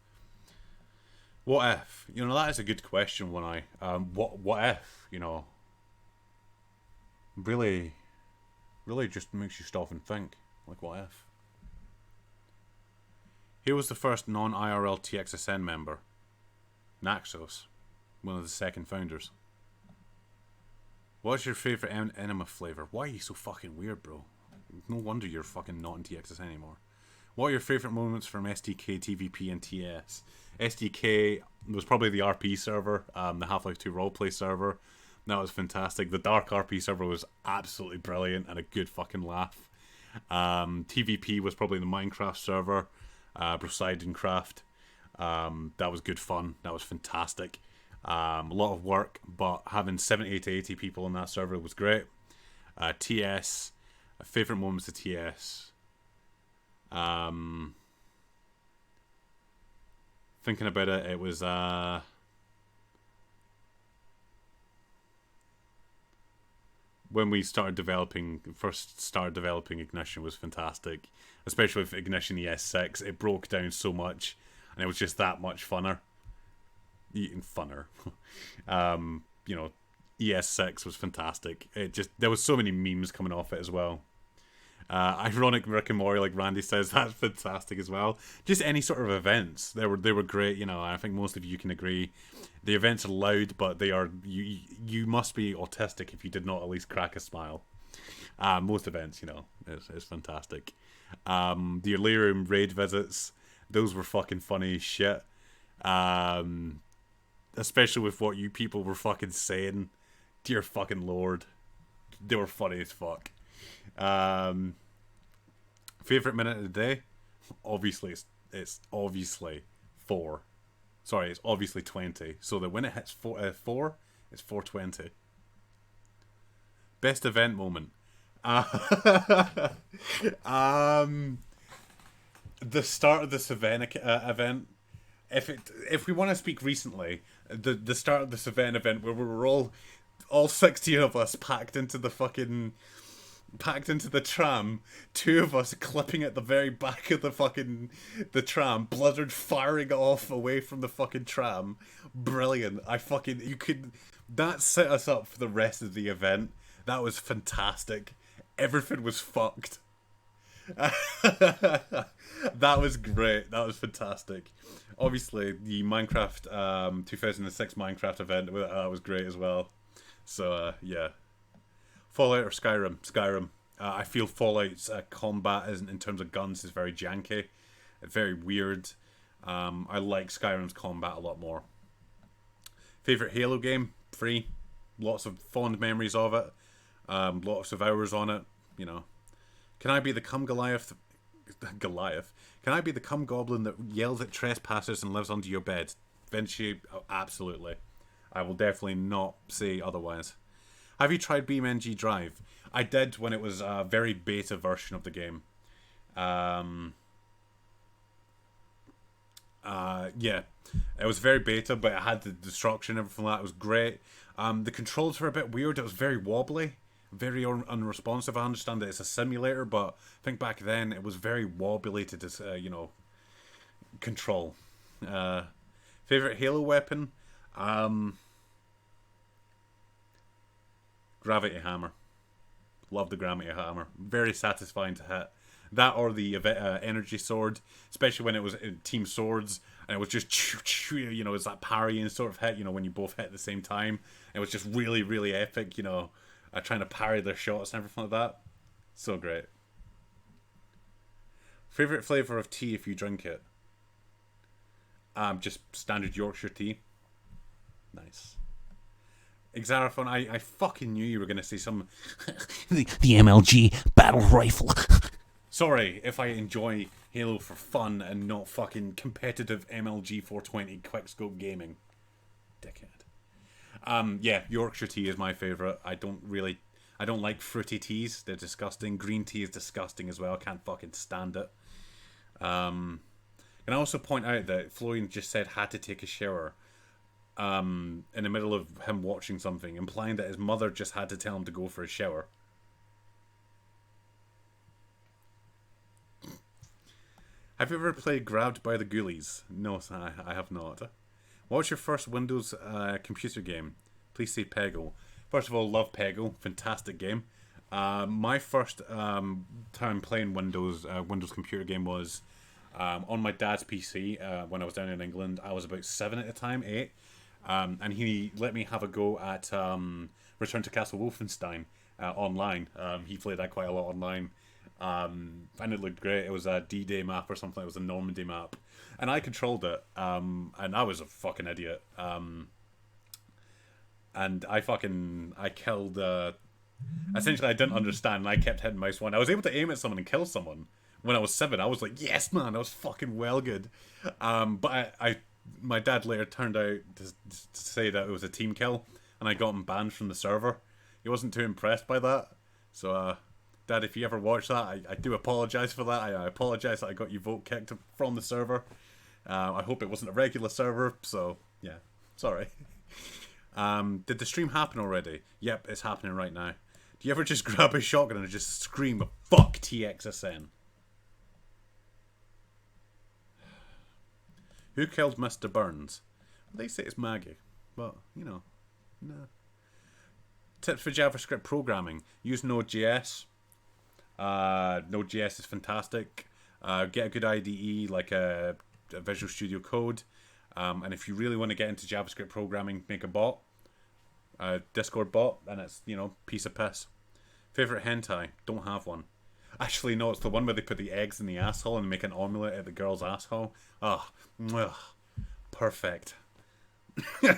What if? You know, that is a good question when I... what if, you know? Really just makes you stop and think. Like, what if? Who was the first non-IRL TXSN member? Naxos. One of the second founders. What's your favourite enema flavour? Why are you so fucking weird, bro? No wonder you're fucking not in TXSN anymore. What are your favourite moments from SDK, TVP, and TS? SDK was probably the RP server, the Half-Life 2 roleplay server. That was fantastic. The Dark RP server was absolutely brilliant and a good fucking laugh. TVP was probably the Minecraft server, Poseidon Craft. That was good fun. That was fantastic. A lot of work, but having 70 to 80 people on that server was great. TS, favourite moments of TS. Thinking about it, it was when we first started developing Ignition was fantastic, especially with Ignition ES6. It broke down so much, and it was just that much funner. Even funner. You know, ES6 was fantastic. There was so many memes coming off it as well. Ironic Rick and Morty, like Randy says, that's fantastic as well. Just any sort of events, they were great. You know, I think most of you can agree. The events are loud, but they are you must be autistic if you did not at least crack a smile. Most events, you know, is fantastic. The Delirium raid visits, those were fucking funny as shit. Especially with what you people were fucking saying. Dear fucking lord, they were funny as fuck. Favorite minute of the day? Obviously, it's obviously 4. Sorry, it's obviously 20. So that when it hits 4, it's 4:20. Best event moment. The start of the Savannah event. If we want to speak recently, the start of the Savannah event where we were all 16 of us packed into the tram, 2 of us clipping at the very back of the tram, Blizzard firing off away from the fucking tram. Brilliant. That set us up for the rest of the event. That was fantastic. Everything was fucked. That was great. That was fantastic. Obviously, the Minecraft 2006 Minecraft event, that was great as well. So, yeah. Fallout or Skyrim? Skyrim. I feel Fallout's combat in terms of guns is very janky. Very weird. I like Skyrim's combat a lot more. Favourite Halo game? Free. Lots of fond memories of it. Lots of hours on it. You know. Can I be the cum Goliath? Goliath? Can I be the cum goblin that yells at trespassers and lives under your bed? Vinci, oh, absolutely. I will definitely not say otherwise. Have you tried BeamNG Drive? I did when it was a very beta version of the game. Yeah, it was very beta, but it had the destruction and everything like that. It was great. The controls were a bit weird. It was very wobbly, very unresponsive. I understand that it's a simulator, but I think back then it was very wobbly to just, you know, Control. Favorite Halo weapon? Gravity hammer. Love the gravity hammer. Very satisfying to hit. That or the energy sword, especially when it was in team swords and it was just, you know, it's that parrying sort of hit, you know, when you both hit at the same time. It was just really, really epic, you know, trying to parry their shots and everything like that. So great. Favorite flavor of tea if you drink it? Just standard Yorkshire tea. Nice. Exaraphone, I fucking knew you were going to say some... the MLG battle rifle. Sorry if I enjoy Halo for fun and not fucking competitive MLG 420 quickscope gaming. Dickhead. Yeah, Yorkshire tea is my favourite. I don't like fruity teas. They're disgusting. Green tea is disgusting as well. I can't fucking stand it. Can I also point out that Florian just said had to take a shower in the middle of him watching something, implying that his mother just had to tell him to go for a shower. Have you ever played Grabbed by the Ghoulies? No, I have not. What was your first Windows computer game? Please say Peggle. First of all, love Peggle. Fantastic game. My first time playing Windows computer game was on my dad's PC when I was down in England. I was about 7 at the time, 8. And he let me have a go at Return to Castle Wolfenstein online. He played that quite a lot online. And it looked great. It was a D-Day map or something. It was a Normandy map. And I controlled it. And I was a fucking idiot. And I killed... essentially, I didn't understand, and I kept hitting mouse 1. I was able to aim at someone and kill someone. When I was 7, I was like, yes, man, I was fucking well good. But my dad later turned out to say that it was a team kill, and I got him banned from the server. He wasn't too impressed by that. So, Dad, if you ever watch that, I do apologise for that. I apologise that I got you vote kicked from the server. I hope it wasn't a regular server, so, yeah, sorry. Did the stream happen already? Yep, it's happening right now. Do you ever just grab a shotgun and just scream, fuck TXSN? Who killed Mr. Burns? Well, they say it's Maggie, but, you know, no. Tips for JavaScript programming. Use Node.js. Node.js is fantastic. Get a good IDE, like a Visual Studio Code. And if you really want to get into JavaScript programming, make a bot. A Discord bot, and it's, you know, piece of piss. Favorite hentai? Don't have one. Actually, no, it's the one where they put the eggs in the asshole and make an omelette at the girl's asshole. Ah, oh, perfect. How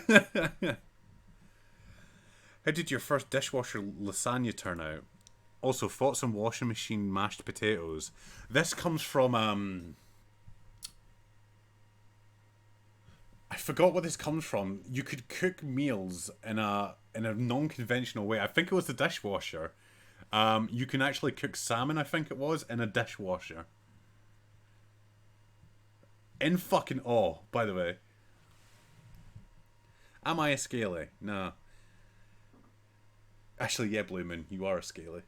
did your first dishwasher lasagna turn out? Also, thoughts on washing machine mashed potatoes. This comes from I forgot what this comes from. You could cook meals in a non-conventional way. I think it was the dishwasher. You can actually cook salmon, I think it was, in a dishwasher. In fucking awe, by the way. Am I a scaly? No. Actually, yeah, Blue Moon, you are a scaly.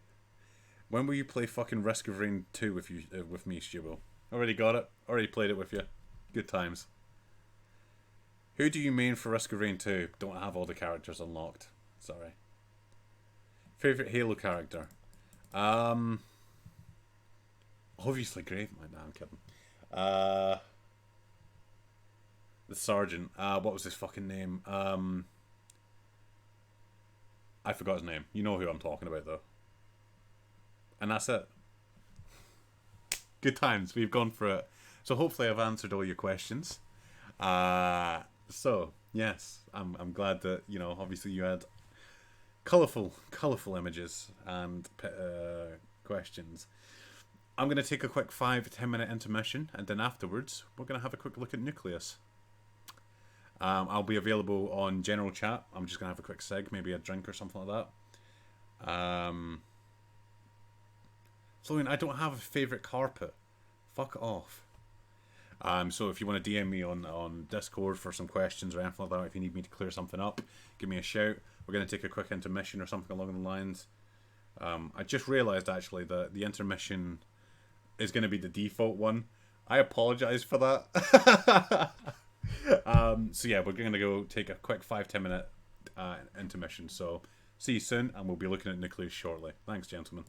When will you play fucking Risk of Rain 2 with me, Stubo? Already got it. Already played it with you. Good times. Who do you main for Risk of Rain 2? Don't have all the characters unlocked. Sorry. Favorite Halo character? Obviously Graveman. No, I'm kidding. The Sergeant. What was his fucking name? I forgot his name. You know who I'm talking about, though. And that's it. Good times. We've gone for it. So hopefully I've answered all your questions. So, yes, I'm glad that, you know, obviously you had colourful images and questions. I'm going to take a quick 5-10 minute intermission, and then afterwards we're going to have a quick look at Nucleus. I'll be available on general chat. I'm just going to have a quick seg, maybe a drink or something like that. Florian, I don't have a favourite carpet. Fuck off. So if you want to DM me on Discord for some questions or anything like that, if you need me to clear something up, give me a shout. We're going to take a quick intermission or something along the lines. I just realised actually that the intermission is going to be the default one. I apologize for that. So yeah, we're gonna go take a quick 5-10 minute intermission. So see you soon, and we'll be looking at Nucleus shortly. Thanks, gentlemen.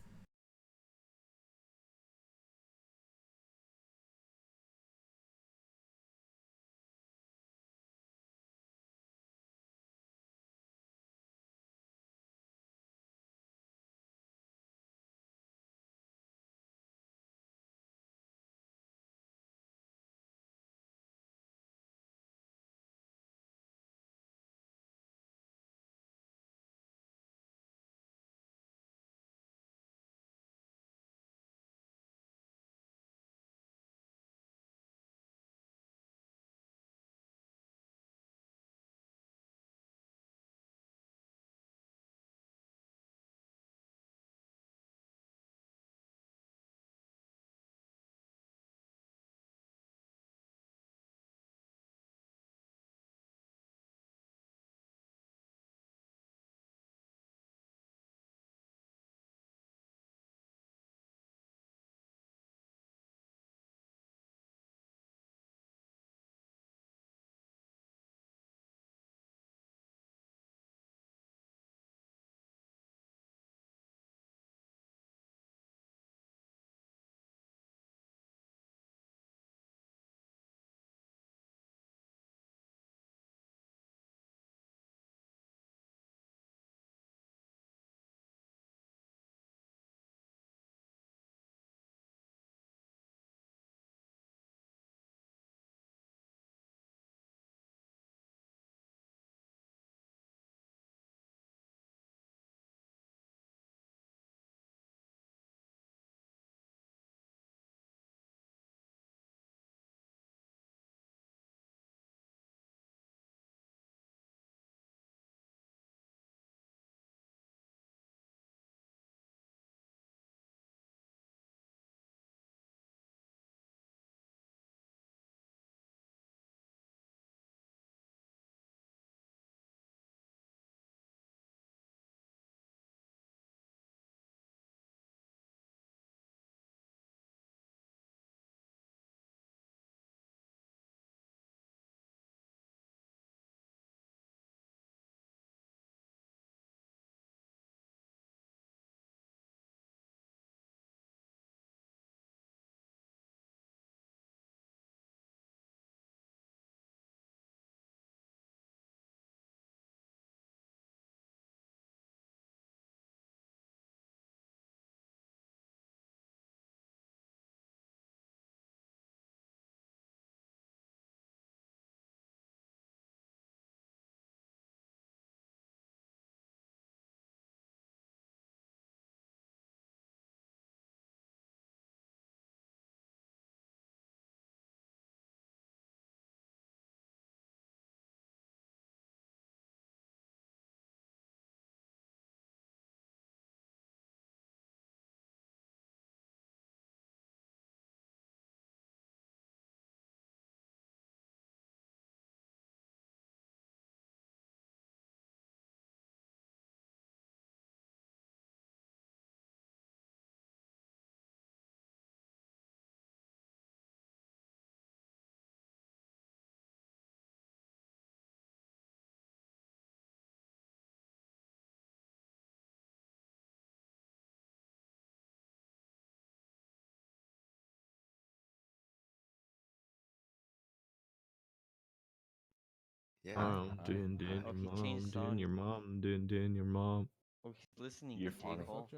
Yeah. Mom, doing, doing Oh, your he changed mom, doing song. your mom, doing your mom. Oh, he's listening. You're Hey, funny. Cole.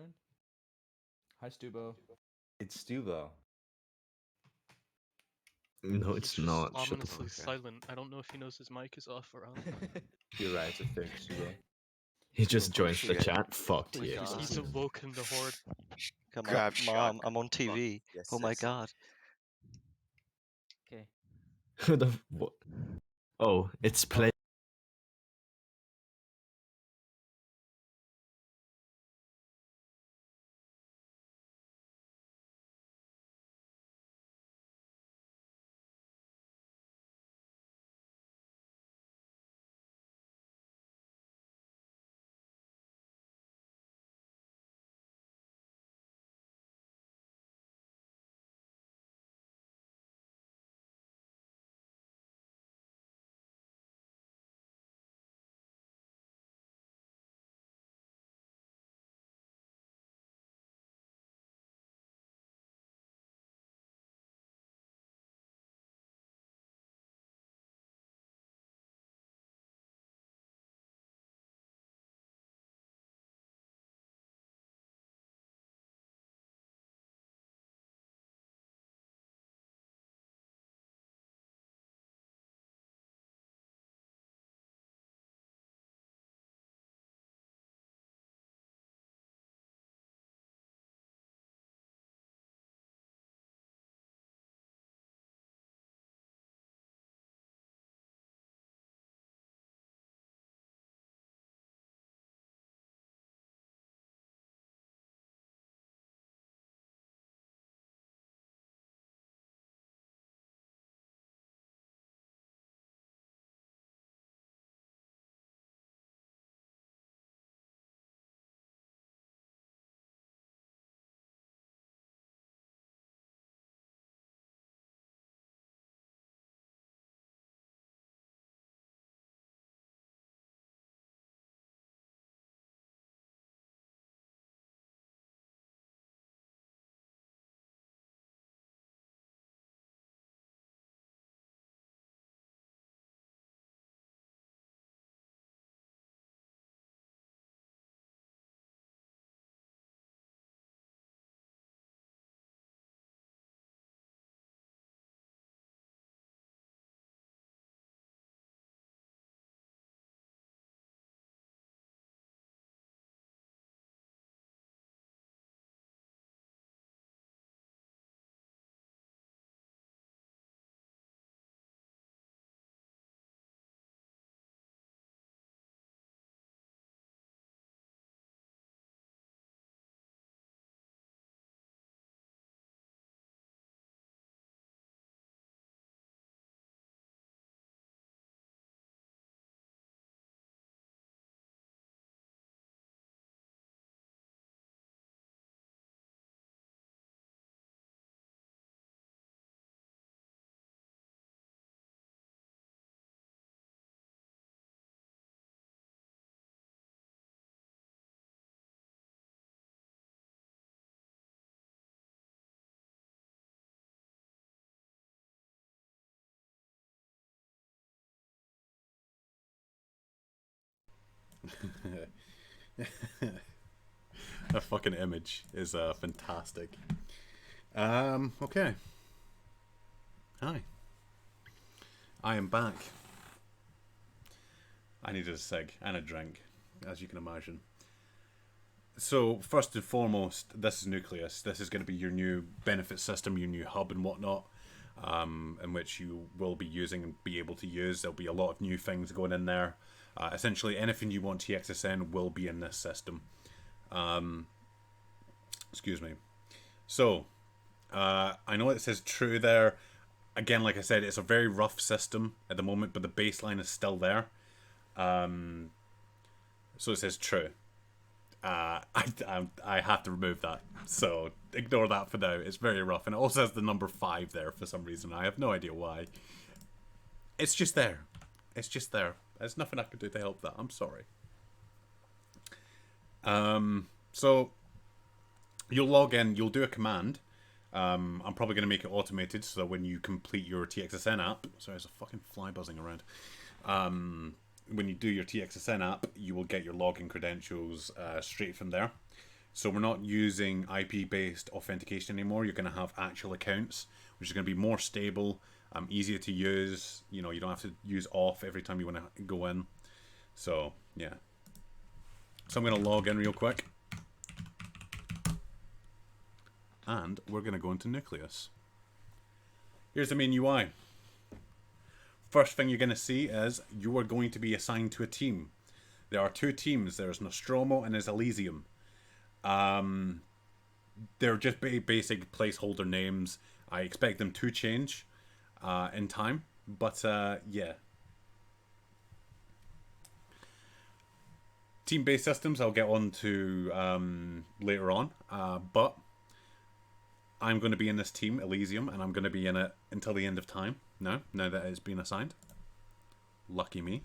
Hi, Stubo. It's Stubo. No, He's it's just not. Shut the ominously fuck. Okay. silent. I don't know if he knows his mic is off or on. You're right, it's a fake Stubo. He just Oh joins the shit. chat. Fucked Oh my he He's, god. he's existed. awoken the horde. Come on, Grab mom. shotgun. I'm on TV. Yes, Oh my yes. god. Okay. Who the what? Oh, it's play. That fucking image is fantastic. Okay. Hi. I am back. I needed a cig and a drink, as you can imagine. So, first and foremost, this is Nucleus. This is going to be your new benefit system, your new hub and whatnot, in which you will be using and be able to use. There'll be a lot of new things going in there. Essentially, anything you want TXSN will be in this system. Excuse me. So, I know it says true there. Again, like I said, it's a very rough system at the moment, but the baseline is still there. So it says true. I have to remove that, so ignore that for now. It's very rough, and it also has the number 5 there for some reason. I have no idea why. It's just there. It's just there. There's nothing I can do to help that. I'm sorry. So you'll log in. You'll do a command. I'm probably going to make it automated so that when you complete your TXSN app, sorry, there's a fucking fly buzzing around. When you do your TXSN app, you will get your login credentials straight from there. So we're not using IP-based authentication anymore. You're going to have actual accounts, which is going to be more stable, easier to use. You know, you don't have to use auth every time you want to go in. So, yeah. So I'm going to log in real quick. And we're going to go into Nucleus. Here's the main UI. First thing you're going to see is you are going to be assigned to a team. There are 2 teams. There's Nostromo and there's Elysium. They're just basic placeholder names. I expect them to change in time. But yeah. Team-based systems I'll get on to later on. But I'm going to be in this team, Elysium, and I'm going to be in it until the end of time. Now that it's been assigned. Lucky me.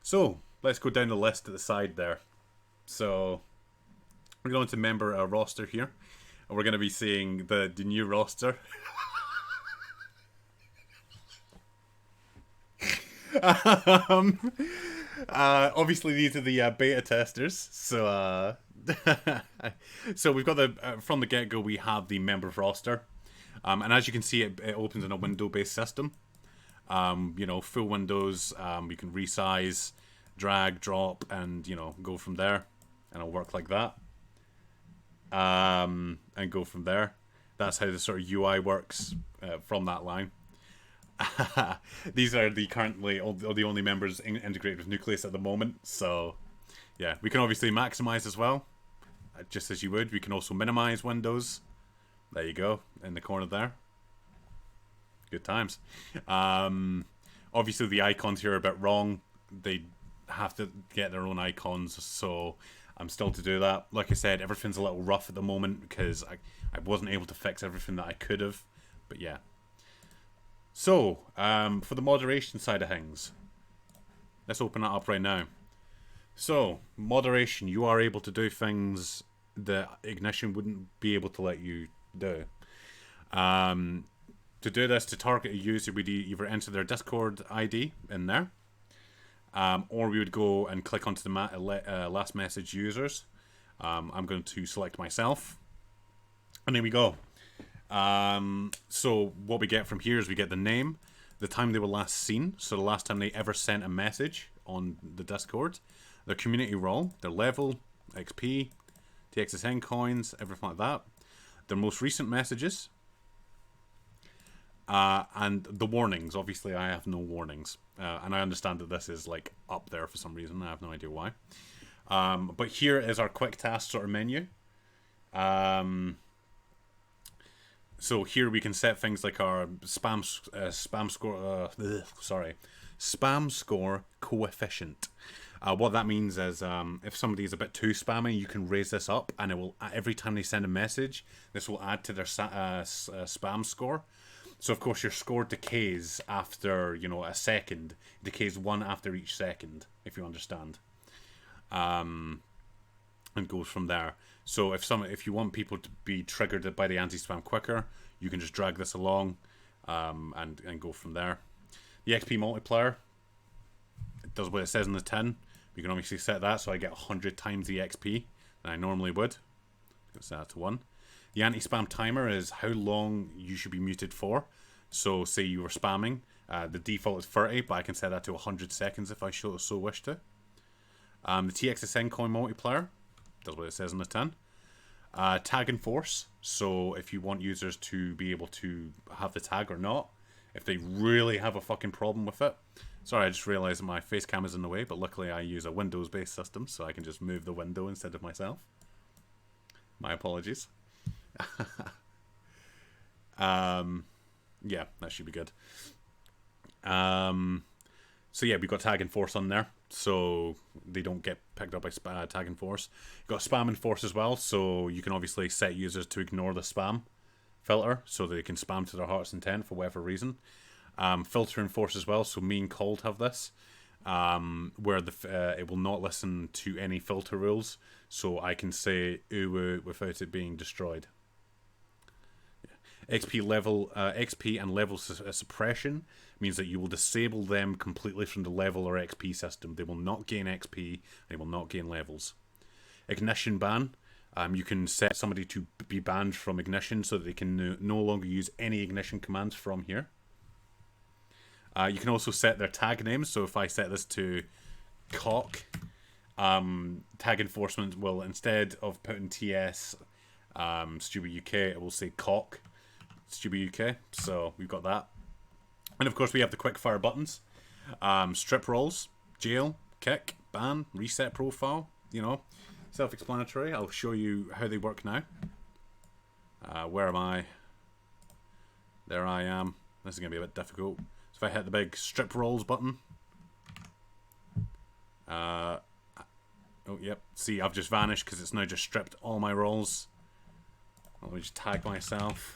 So, let's go down the list to the side there. So, we're going to member a roster here. And we're going to be seeing the new roster. Obviously, these are the beta testers. So, so we've got the from the get-go we have the member roster, and as you can see, it opens in a window-based system. You know, full windows. You can resize, drag, drop, and you know, go from there, and it'll work like that. And go from there. That's how the sort of UI works from that line. These are the currently the only members integrated with Nucleus at the moment. So, yeah, we can obviously maximize as well, just as you would. We can also minimize windows. There you go, in the corner there. Good times. Obviously, the icons here are a bit wrong. They have to get their own icons, so I'm still to do that. Like I said, everything's a little rough at the moment because I wasn't able to fix everything that I could have. But yeah. So, for the moderation side of things, let's open that up right now. So, moderation, you are able to do things that Ignition wouldn't be able to let you do. To do this, to target a user, we'd either enter their Discord ID in there, or we would go and click onto the last message users. I'm going to select myself, and there we go. So what we get from here is we get the name, the time they were last seen, so the last time they ever sent a message on the Discord, their community role, their level, XP, TXSN coins, everything like that, their most recent messages, and the warnings. Obviously I have no warnings, and I understand that this is like up there for some reason. I have no idea why. But here is our quick task sort of menu. So here we can set things like our spam score coefficient. What that means is if somebody is a bit too spammy, you can raise this up, and it will, every time they send a message, this will add to their spam score. So of course your score decays after, you know, a second. It decays 1 after each second, if you understand. And goes from there. So if you want people to be triggered by the anti-spam quicker, you can just drag this along, and go from there. The XP multiplier, it does what it says in the tin. You can obviously set that so I get 100 times the XP than I normally would. Set that to 1. The anti-spam timer is how long you should be muted for. So say you were spamming, the default is 30, but I can set that to 100 seconds if I so wish to. The TXSN coin multiplier does what it says on the tin. Tag enforce, so if you want users to be able to have the tag or not, if they really have a fucking problem with it. Sorry, I just realised my face cam is in the way, but luckily I use a Windows-based system, so I can just move the window instead of myself. My apologies. Yeah, that should be good. So yeah, we've got tag enforce on there, so they don't get picked up by tag enforce. You've got spam enforce as well, so you can obviously set users to ignore the spam filter, so they can spam to their heart's intent for whatever reason. Filter enforce as well, so me and Cold have this, where it will not listen to any filter rules, so I can say uwu without it being destroyed. XP and level suppression means that you will disable them completely from the level or XP system. They will not gain XP, they will not gain levels. Ignition ban, you can set somebody to be banned from ignition so that they can no longer use any ignition commands from here. You can also set their tag names, so if I set this to cock, tag enforcement will, instead of putting TS stupid UK, it will say cock stupid UK, so we've got that. And of course we have the quick fire buttons, strip rolls, jail, kick, ban, reset profile, you know, self-explanatory. I'll show you how they work now. Where am I? There I am. This is going to be a bit difficult. So if I hit the big strip rolls button, oh yep, see, I've just vanished because it's now just stripped all my rolls. Let me just tag myself.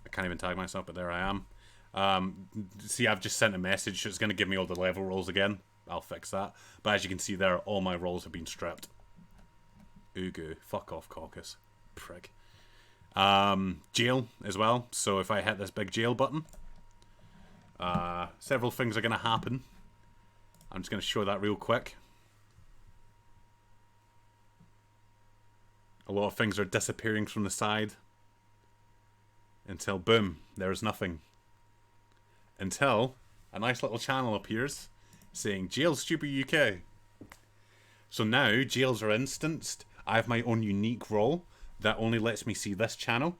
I can't even tag myself, but there I am. See, I've just sent a message, so it's going to give me all the level rolls again. I'll fix that. But as you can see there, all my rolls have been stripped. Ugu. Fuck off, Caucus. Prick. Jail as well. So if I hit this big jail button, several things are going to happen. I'm just going to show that real quick. A lot of things are disappearing from the side. Until, boom, there's nothing. Until a nice little channel appears saying, Jail Stupid UK. So now, jails are instanced. I have my own unique role that only lets me see this channel.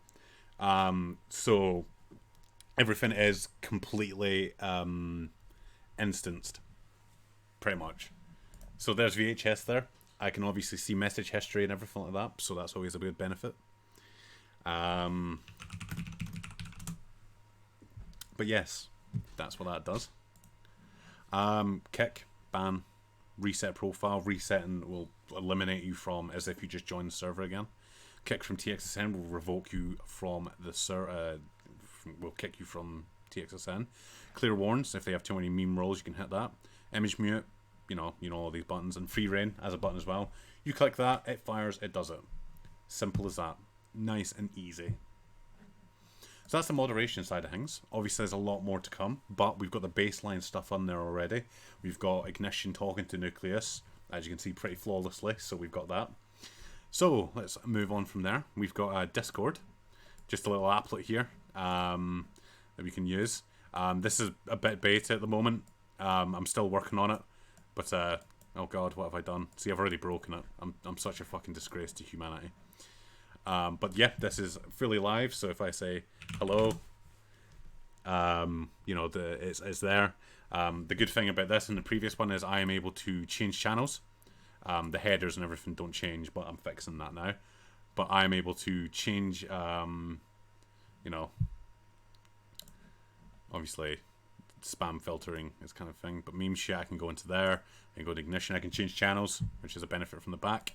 So everything is completely instanced. Pretty much. So there's VHS there. I can obviously see message history and everything like that, so that's always a good benefit. But yes, that's what that does. Kick, ban, reset profile. Resetting will eliminate you from as if you just joined the server again. Kick from TXSN will revoke you from the will kick you from TXSN. Clear warns, if they have too many meme rolls, you can hit that. Image mute, you know all these buttons. And free reign as a button as well. You click that, it fires, it does it. Simple as that. Nice and easy. So that's the moderation side of things. Obviously there's a lot more to come, but we've got the baseline stuff on there already. We've got Ignition talking to Nucleus, as you can see, pretty flawlessly, so we've got that. So let's move on from there. We've got Discord, just a little applet here that we can use. This is a bit beta at the moment. I'm still working on it, but oh god, what have I done? See, I've already broken it. I'm such a fucking disgrace to humanity. But yeah, this is fully live, so if I say hello, you know, it's there. The good thing about this and the previous one is I am able to change channels. The headers and everything don't change, but I'm fixing that now. But I'm able to change, you know, obviously spam filtering is kind of thing. But meme shit, I can go into there and go to Ignition. I can change channels, which is a benefit from the back.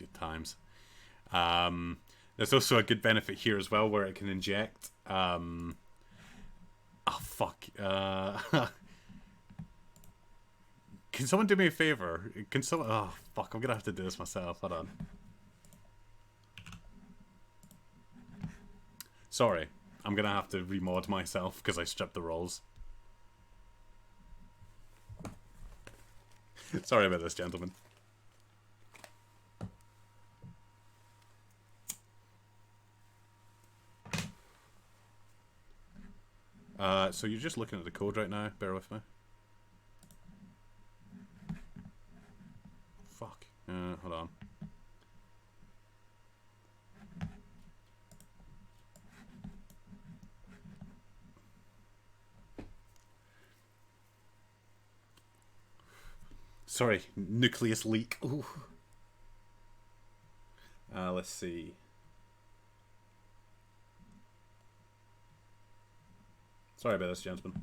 Good times. There's also a good benefit here as well where it can inject oh fuck can someone do me a favor? Can someone, oh fuck, I'm gonna have to do this myself. Hold on. Sorry, I'm gonna have to remod myself because I stripped the rolls. Sorry about this, gentlemen. So you're just looking at the code right now. Bear with me. Fuck. Hold on. Sorry, Nucleus leak. Ooh. Let's see. Sorry about this, gentlemen.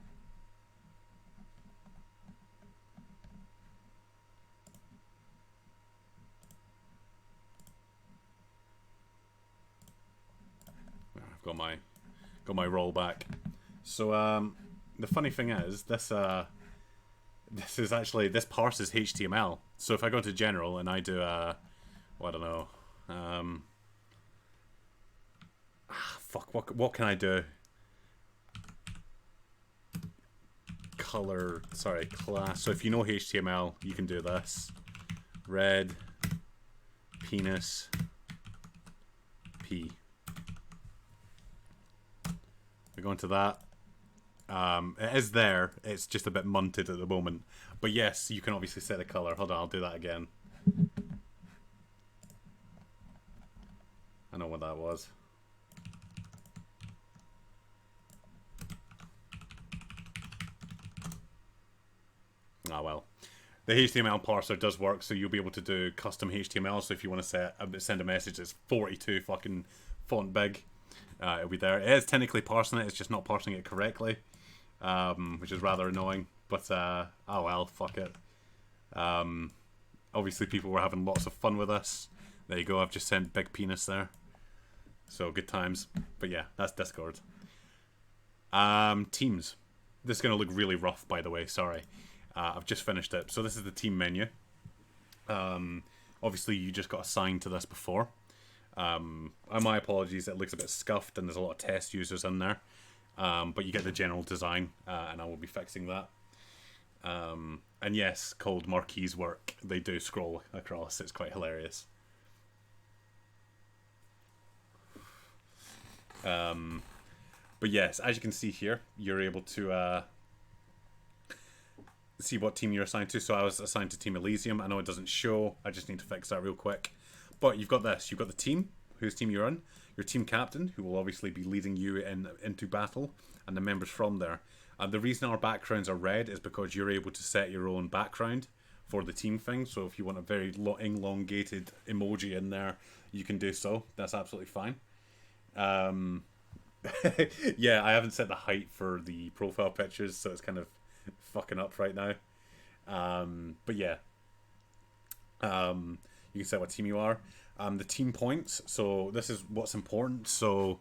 I've got my roll back. So the funny thing is this is actually, this parses HTML. So if I go to general and I do well, I don't know. Fuck. What can I do? Color. Sorry, class. So if you know HTML, you can do this. Red. Penis. P. We go into that. It is there. It's just a bit munted at the moment. But yes, you can obviously set the color. Hold on, I'll do that again. I know what that was. Ah, well. The HTML parser does work, so you'll be able to do custom HTML. So if you want to send a message that's 42 fucking font big, it'll be there. It is technically parsing it, it's just not parsing it correctly, which is rather annoying. But oh well, fuck it. Obviously, people were having lots of fun with us. There you go. I've just sent big penis there. So good times. But yeah, that's Discord. Teams. This is going to look really rough, by the way. Sorry. I've just finished it. So this is the team menu. Obviously, you just got assigned to this before. My apologies, it looks a bit scuffed and there's a lot of test users in there. But you get the general design, and I will be fixing that. And yes, cold marquees work. They do scroll across. It's quite hilarious. But yes, as you can see here, you're able to see what team you're assigned to. So I was assigned to Team Elysium. I know it doesn't show. I just need to fix that real quick. But you've got this. You've got the team, whose team you're in. Your team captain, who will obviously be leading you into battle, and the members from there. The reason our backgrounds are red is because you're able to set your own background for the team thing. So if you want a very elongated emoji in there, you can do so. That's absolutely fine. Yeah, I haven't set the height for the profile pictures, so it's kind of fucking up right now. But yeah, you can set what team you are. The team points. So this is what's important. So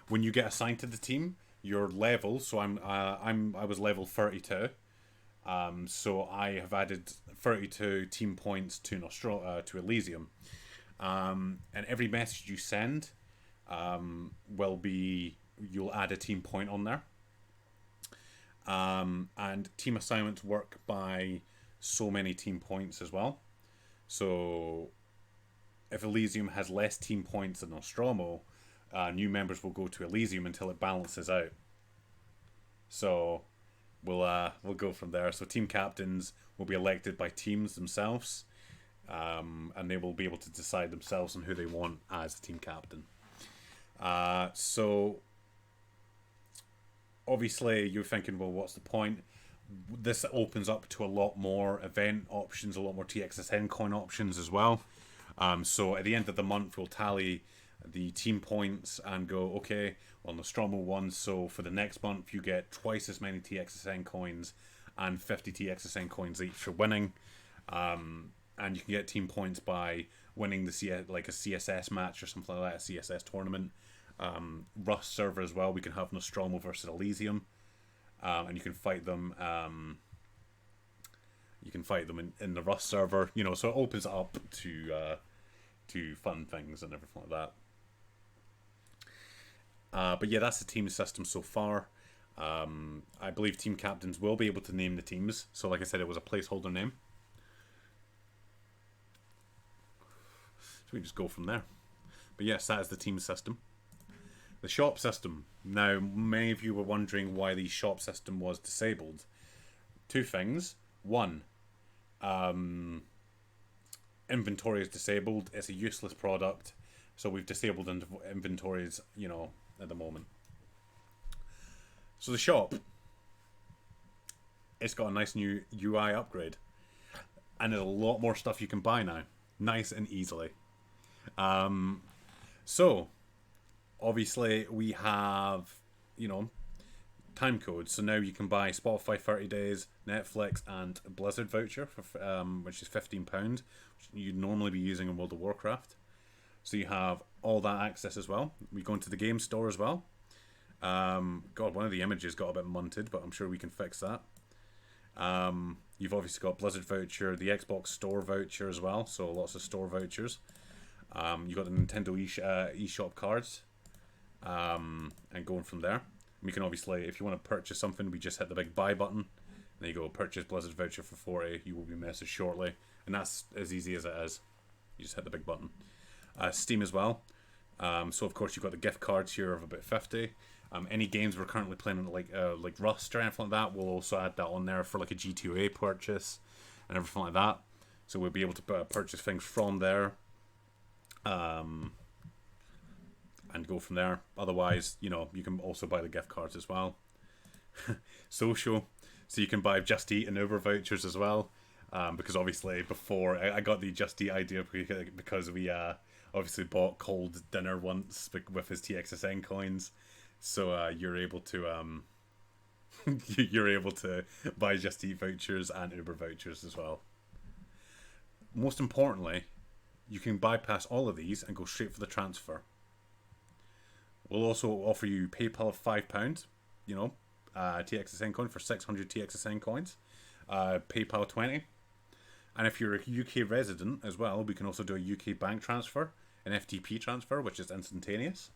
when you get assigned to the team, your level. So I was level 32. So I have added 32 team points to to Elysium. And every message you send will be, you'll add a team point on there. And team assignments work by so many team points as well. So if Elysium has less team points than Nostromo, new members will go to Elysium until it balances out. So we'll go from there. So team captains will be elected by teams themselves, and they will be able to decide themselves on who they want as team captain. So obviously you're thinking, well, what's the point? This opens up to a lot more event options, a lot more TXSN coin options as well. So at the end of the month, we'll tally the team points and go, okay, well, Nostromo won, so for the next month, you get twice as many TXSN coins and 50 TXSN coins each for winning. And you can get team points by winning like a CSS match or something like that, a CSS tournament. Rust server as well, we can have Nostromo versus Elysium. And you can fight them. You can fight them in the Rust server, you know. So it opens it up to fun things and everything like that. But yeah, that's the team system so far. I believe team captains will be able to name the teams. So like I said, it was a placeholder name. we just go from there. But yes, that is the team system. The shop system. Now, many of you were wondering why the shop system was disabled. Two things. One, inventory is disabled. It's a useless product. So we've disabled inventories, you know, at the moment. So the shop, it's got a nice new UI upgrade. And there's a lot more stuff you can buy now. Nice and easily. So, obviously, we have, you know, time codes. So now you can buy Spotify 30 days, Netflix, and Blizzard voucher, for, which is £15, which you'd normally be using in World of Warcraft. So you have all that access as well. We go into the game store as well. God, one of the images got a bit munted, but I'm sure we can fix that. You've obviously got Blizzard voucher, the Xbox Store voucher as well, so lots of store vouchers. You've got the Nintendo eShop cards, and going from there. We can obviously, if you want to purchase something, we just hit the big buy button. There you go, purchase Blizzard voucher for 40. You will be messaged shortly, and that's as easy as it is. You just hit the big button. Steam as well. So of course you've got the gift cards here of about 50. Any games we're currently playing like Rust or anything like that, we'll also add that on there for like a G2A purchase and everything like that. So we'll be able to purchase things from there, and go from there. Otherwise, you know, you can also buy the gift cards as well. Social, so you can buy Just Eat and Uber vouchers as well. Because obviously before I got the Just Eat idea because we obviously bought Cold dinner once with his TXSN coins. So you're able to buy Just Eat vouchers and Uber vouchers as well. Most importantly, you can bypass all of these and go straight for the transfer. We'll also offer you PayPal of £5, you know, TXSN coin for 600 TXSN coins, PayPal 20. And if you're a UK resident as well, we can also do a UK bank transfer, an FTP transfer, which is instantaneous.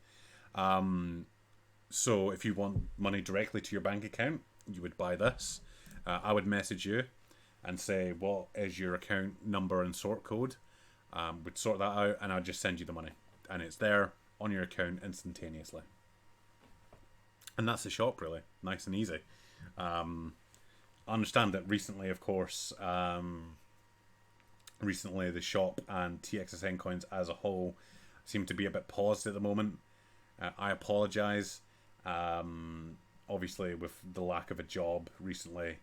So if you want money directly to your bank account, you would buy this. I would message you and say, what is your account number and sort code? We'd sort that out, and I'd just send you the money. And it's there on your account instantaneously. And that's the shop, really. Nice and easy. I understand that recently, of course, recently the shop and TXSN coins as a whole seem to be a bit paused at the moment. I apologise. Obviously, with the lack of a job recently,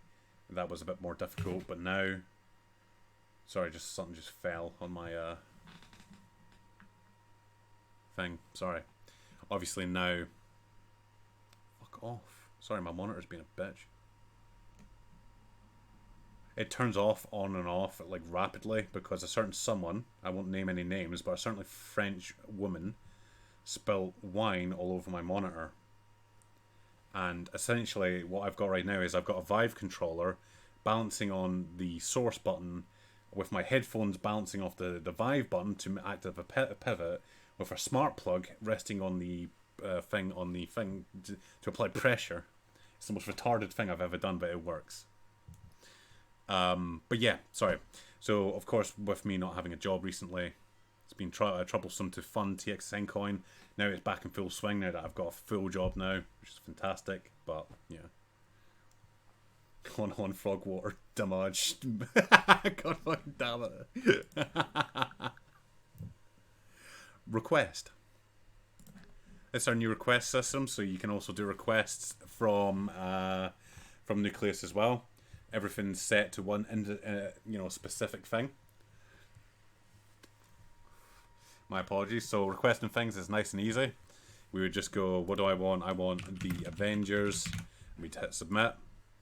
that was a bit more difficult. But now, sorry, something just fell on my thing. Sorry. Obviously now, fuck off. Sorry, my monitor's being a bitch. It turns off on and off like rapidly because a certain someone, I won't name any names, but a certain French woman spilt wine all over my monitor. And essentially what I've got right now is I've got a Vive controller balancing on the source button with my headphones balancing off the Vive button to act as a pivot, with a smart plug resting on the thing to apply pressure. It's the most retarded thing I've ever done, but it works. But yeah, sorry. So of course, with me not having a job recently, it's been troublesome to fund TXSN coin. Now it's back in full swing now that I've got a full job now, which is fantastic. But yeah, on frog water damage. God fucking damn it. Request. It's our new request system, so you can also do requests from Nucleus as well. Everything's set to one specific thing. My apologies. So requesting things is nice and easy. We would just go, what do I want? I want the Avengers. We'd hit submit,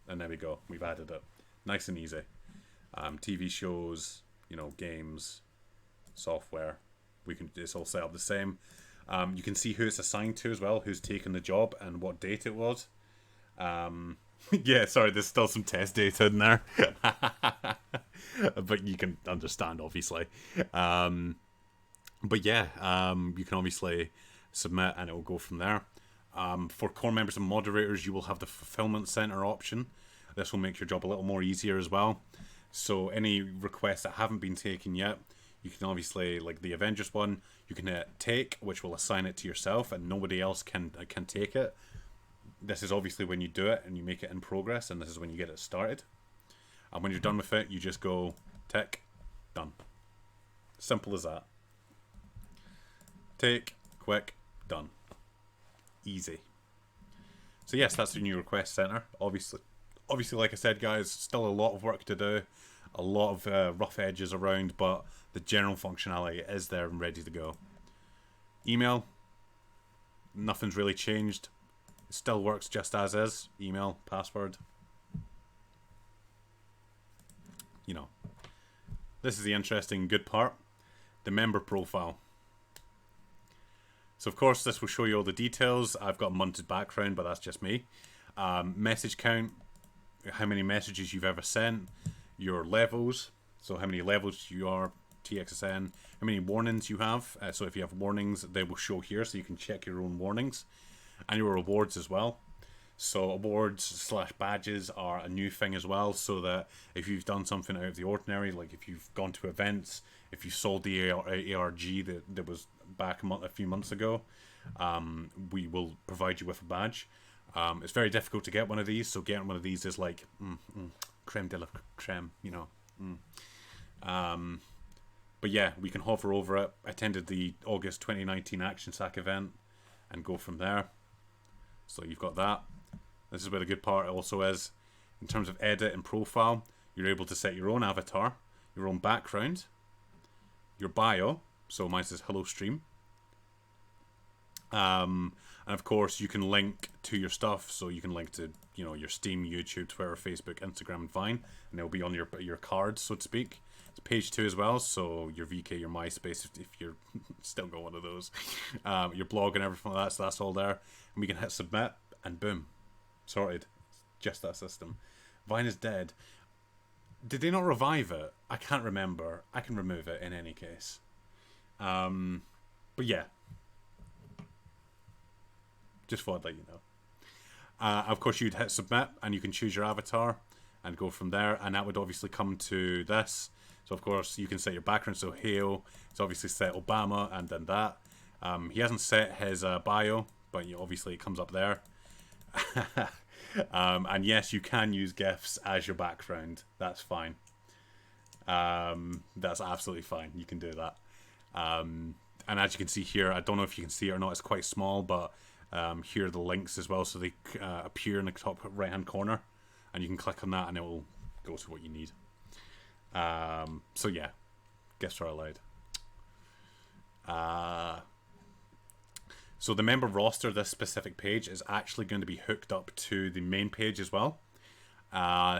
and there we go. We've added it. Nice and easy. TV shows, games, software. It's all set up the same. You can see who it's assigned to as well, who's taken the job and what date it was. Yeah, sorry, there's still some test data in there. But you can understand, obviously. But yeah, you can obviously submit and it will go from there. For core members and moderators, you will have the fulfillment center option. This will make your job a little more easier as well. So any requests that haven't been taken yet, You can obviously, like the Avengers one, you can hit take, which will assign it to yourself, and nobody else can take it. This is obviously when you do it and you make it in progress, and this is when you get it started. And when you're done with it, you just go tick, done. Simple as that. Take, quick, done. Easy. So yes, that's the new request center. Obviously, like I said, guys, still a lot of work to do, a lot of rough edges around, but the general functionality is there and ready to go. Email, nothing's really changed. It still works just as is. Email, password. You know, this is the interesting good part. The member profile. So of course this will show you all the details. I've got a munted background, but that's just me. Message count, how many messages you've ever sent, your levels, so how many levels you are, TXSN, how many warnings you have. So if you have warnings, they will show here, so you can check your own warnings, and your rewards as well. So awards / badges are a new thing as well, so that if you've done something out of the ordinary, like if you've gone to events, if you sold the ARG that was back a few months ago, we will provide you with a badge. It's very difficult to get one of these, so getting one of these is like creme de la creme, you know. But yeah, we can hover over it. I attended the August 2019 Action Sack event and go from there. So you've got that. This is where the good part also is. In terms of edit and profile, you're able to set your own avatar, your own background, your bio. So mine says hello stream. And of course you can link to your stuff. So you can link to, you know, your Steam, YouTube, Twitter, Facebook, Instagram, and Vine, and it'll be on your cards, so to speak. It's page 2 as well, so your VK, your MySpace, if you're still got one of those, your blog and everything like that. So that's all there, and we can hit submit, and boom, sorted. Just that system. Vine is dead. Did they not revive it? I can't remember. I can remove it in any case. But yeah, just thought I'd let you know. Of course, you'd hit submit, and you can choose your avatar and go from there, and that would obviously come to this. So of course you can set your background. So Hale, it's obviously set Obama, and then that. He hasn't set his bio, but obviously it comes up there. And yes, you can use GIFs as your background. That's fine. That's absolutely fine. You can do that. And as you can see here, I don't know if you can see it or not. It's quite small, but here are the links as well. So they appear in the top right hand corner, and you can click on that and it will go to what you need. So yeah, GIFs are allowed. So the member roster, this specific page, is actually going to be hooked up to the main page as well.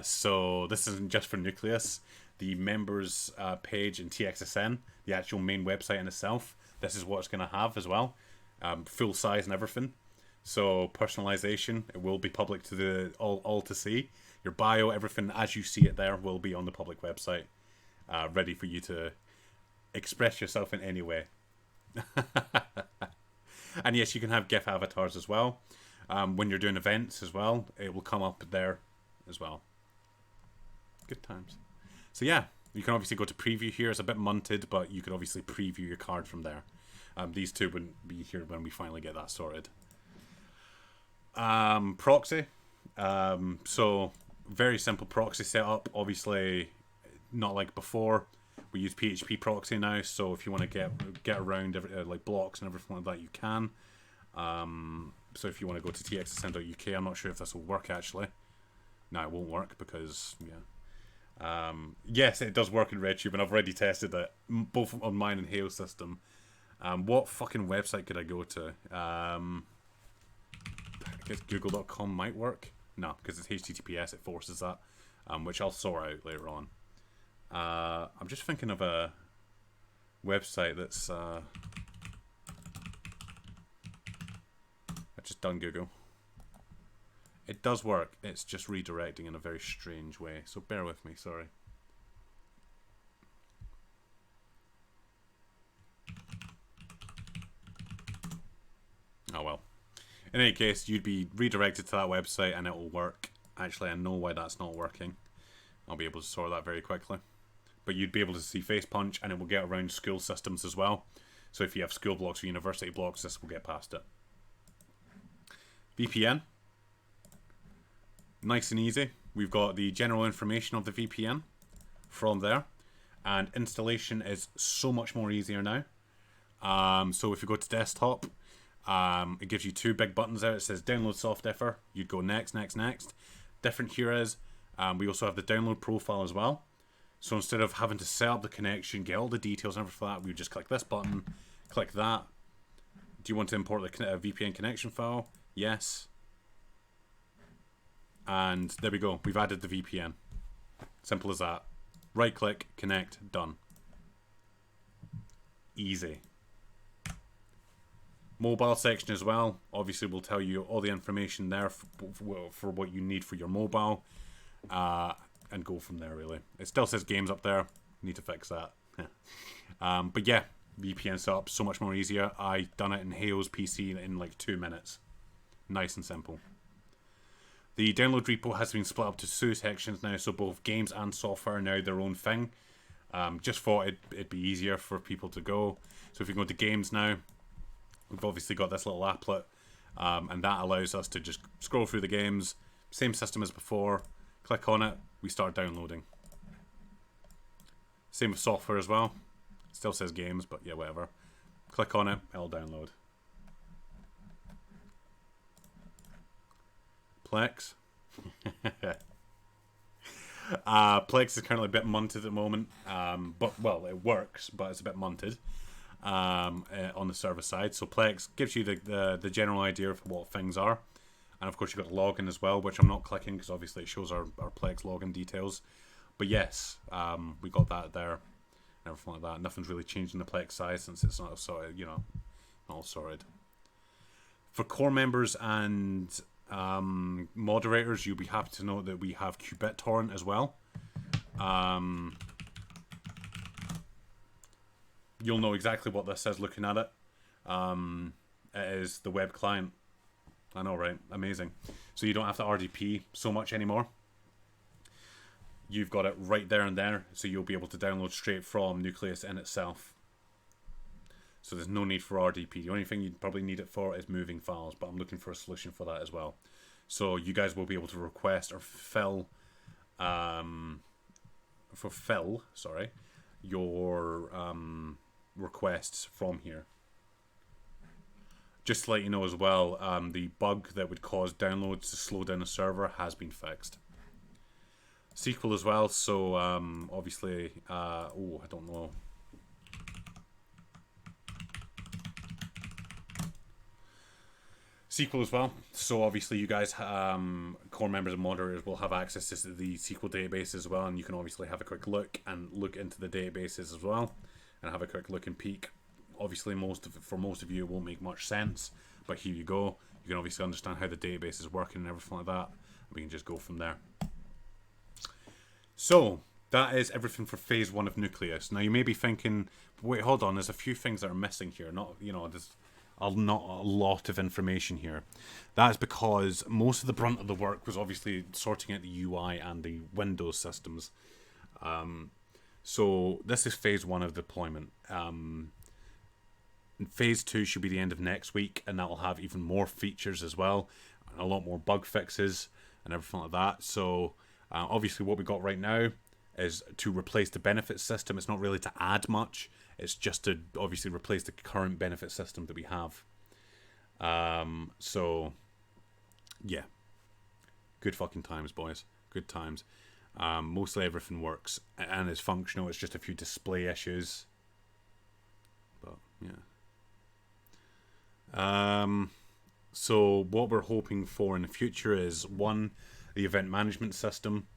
So this isn't just for Nucleus. The members page in TXSN, the actual main website in itself, this is what it's going to have as well. Full size and everything. So personalization, it will be public to the all to see. Your bio, everything as you see it there, will be on the public website, ready for you to express yourself in any way. And yes, you can have GIF avatars as well. When you're doing events as well, it will come up there as well. Good times. So yeah, you can obviously go to preview here. It's a bit munted, but you can obviously preview your card from there. These two wouldn't be here when we finally get that sorted. Proxy. So very simple proxy setup. Obviously, not like before. We use PHP proxy now, so if you want to get around like blocks and everything like that, you can. So if you want to go to txsn.uk, I'm not sure if this will work actually. No, it won't work because yeah. Yes, it does work in RedTube, and I've already tested it both on mine and Hale system. What fucking website could I go to? I guess google.com might work. No, because it's HTTPS, it forces that, which I'll sort out later on. I'm just thinking of a website that's I just done Google. It does work, it's just redirecting in a very strange way, so bear with me, sorry. Oh well. In any case, you'd be redirected to that website and it will work. Actually, I know why that's not working. I'll be able to sort that very quickly. but you'd be able to see face punch, and it will get around school systems as well. So if you have school blocks or university blocks, this will get past it. VPN. Nice and easy. We've got the general information of the VPN from there, and installation is so much more easier now. So if you go to desktop, it gives you two big buttons there. It says download soft differ. You'd go next, next, next. Different here is we also have the download profile as well. So instead of having to set up the connection, get all the details and everything like that, we just click this button, click that. Do you want to import the VPN connection file? Yes. And there we go. We've added the VPN. Simple as that. Right click, connect, done. Easy. Mobile section as well. Obviously, we'll tell you all the information there for what you need for your mobile. And go from there, really. It still says games up there. Need to fix that. But yeah, VPN setup, so much more easier. I done it in Hale's PC in like 2 minutes. Nice and simple. The download repo has been split up to two sections now, so both games and software are now their own thing. Just thought it'd be easier for people to go. So if you go to games now, we've obviously got this little applet, and that allows us to just scroll through the games. Same system as before. Click on it, we start downloading. Same with software as well. Still says games, but yeah, whatever. Click on it, it'll download. Plex. Plex is currently a bit munted at the moment, but well, it works, but it's a bit munted on the server side. So Plex gives you the general idea of what things are, and of course you've got the login as well, which I'm not clicking because obviously it shows our Plex login details. But yes, we got that there, and everything like that. Nothing's really changed in the Plex size since it's not sorted, you know, not all sorted. For core members and moderators, you'll be happy to know that we have qBittorrent as well. You'll know exactly what this is looking at it. It is the web client. I know, right? Amazing. So you don't have to RDP so much anymore. You've got it right there and there, so you'll be able to download straight from Nucleus in itself. So there's no need for RDP. The only thing you'd probably need it for is moving files, but I'm looking for a solution for that as well. So you guys will be able to request or fill your requests from here. Just to let you know as well, the bug that would cause downloads to slow down a server has been fixed. SQL as well, so obviously, I don't know. SQL as well. So obviously you guys, core members and moderators, will have access to the SQL database as well, and you can obviously have a quick look and look into the databases as well, and have a quick look and peek. Obviously, for most of you, it won't make much sense, but here you go. You can obviously understand how the database is working and everything like that. We can just go from there. So that is everything for phase 1 of Nucleus. Now you may be thinking, wait, hold on. There's a few things that are missing here. Not a lot of information here. That's because most of the brunt of the work was obviously sorting out the UI and the Windows systems. So this is phase 1 of deployment. Phase 2 should be the end of next week, and that will have even more features as well, and a lot more bug fixes and everything like that. So obviously what we got right now is to replace the benefit system. It's not really to add much. It's just to obviously replace the current benefit system that we have. So yeah, good fucking times, boys. Good times. Mostly everything works and is functional. It's just a few display issues, but yeah. So what we're hoping for in the future is, one, the event management system.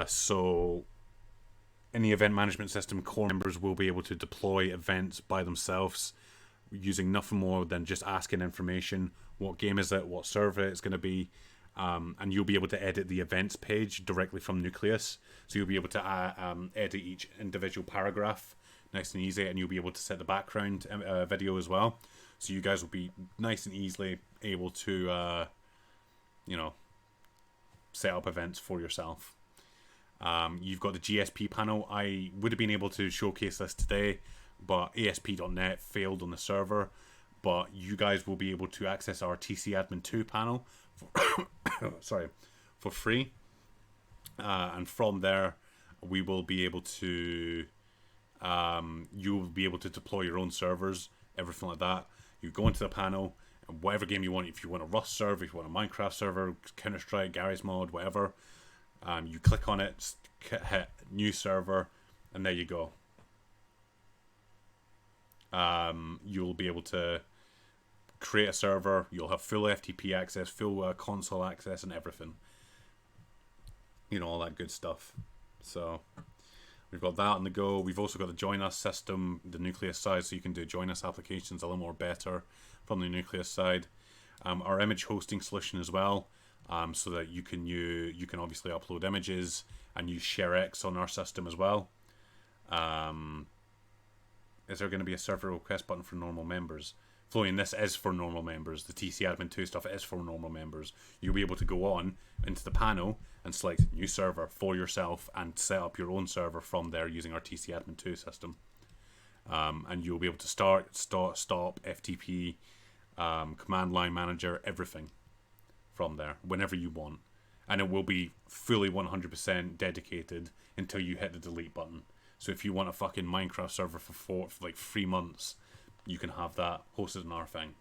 So in the event management system, core members will be able to deploy events by themselves using nothing more than just asking information. What game is it? What server it's going to be? And you'll be able to edit the events page directly from Nucleus. So you'll be able to edit each individual paragraph nice and easy, and you'll be able to set the background video as well. So you guys will be nice and easily able to, set up events for yourself. You've got the GSP panel. I would have been able to showcase this today, but ASP.NET failed on the server. But you guys will be able to access our TC Admin 2 panel for free. And from there, we will be able to you will be able to deploy your own servers, everything like that. You go into the panel, and whatever game you want, if you want a Rust server, if you want a Minecraft server, Counter-Strike, Garry's Mod, whatever, you click on it, hit new server, and there you go. You'll be able to create a server. You'll have full FTP access, full console access, and everything. You know, all that good stuff. So we've got that on the go. We've also got the Join Us system, the Nucleus side, so you can do Join Us applications a little more better from the Nucleus side. Our image hosting solution as well, so that you can obviously upload images and use ShareX on our system as well. Is there going to be a server request button for normal members? Florian, this is for normal members. The TC Admin 2 stuff is for normal members. You'll be able to go on into the panel and select new server for yourself and set up your own server from there using our TC Admin 2 system. And you'll be able to start, stop, FTP, command line manager, everything from there whenever you want. And it will be fully 100% dedicated until you hit the delete button. So if you want a fucking Minecraft server for like 3 months, you can have that hosted on our thing.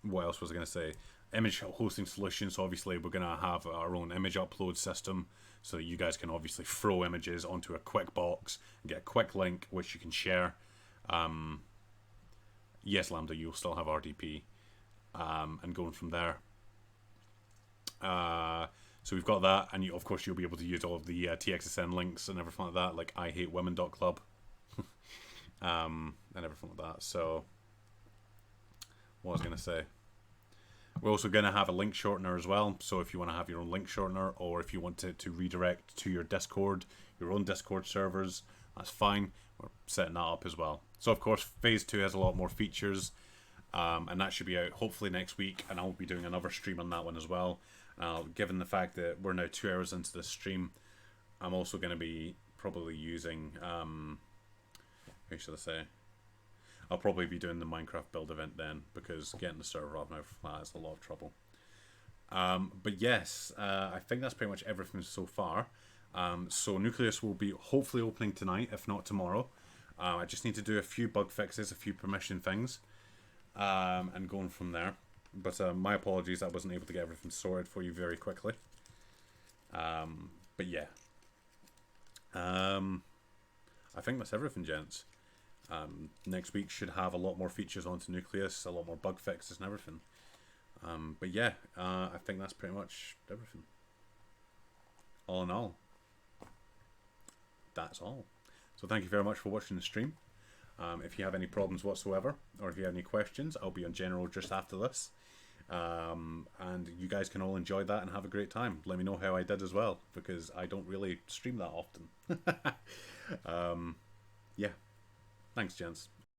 What else was I going to say? Image hosting solutions. Obviously, we're going to have our own image upload system so that you guys can obviously throw images onto a quick box and get a quick link which you can share. Yes, Lambda, you'll still have RDP. And going from there. So we've got that, and of course you'll be able to use all of the TXSN links and everything like that, like IHateWomen.club. And everything like that. So what was I going to say? We're also going to have a link shortener as well. So if you want to have your own link shortener, or if you want to redirect to your Discord, your own Discord servers, that's fine. We're setting that up as well. So of course phase 2 has a lot more features, and that should be out hopefully next week, and I'll be doing another stream on that one as well. Given the fact that we're now 2 hours into the stream, I'm also going to be probably using how should I say? I'll probably be doing the Minecraft build event then, because getting the server up now for that is a lot of trouble. But yes, I think that's pretty much everything so far. So Nucleus will be hopefully opening tonight, if not tomorrow. I just need to do a few bug fixes, a few permission things, and going from there. But my apologies, I wasn't able to get everything sorted for you very quickly. But yeah. I think that's everything, gents. Next week should have a lot more features onto Nucleus, a lot more bug fixes and everything. But yeah, I think that's pretty much everything. All in all, that's all. So thank you very much for watching the stream. If you have any problems whatsoever, or if you have any questions, I'll be on general just after this. And you guys can all enjoy that and have a great time. Let me know how I did as well, because I don't really stream that often. Yeah. Thanks, gents.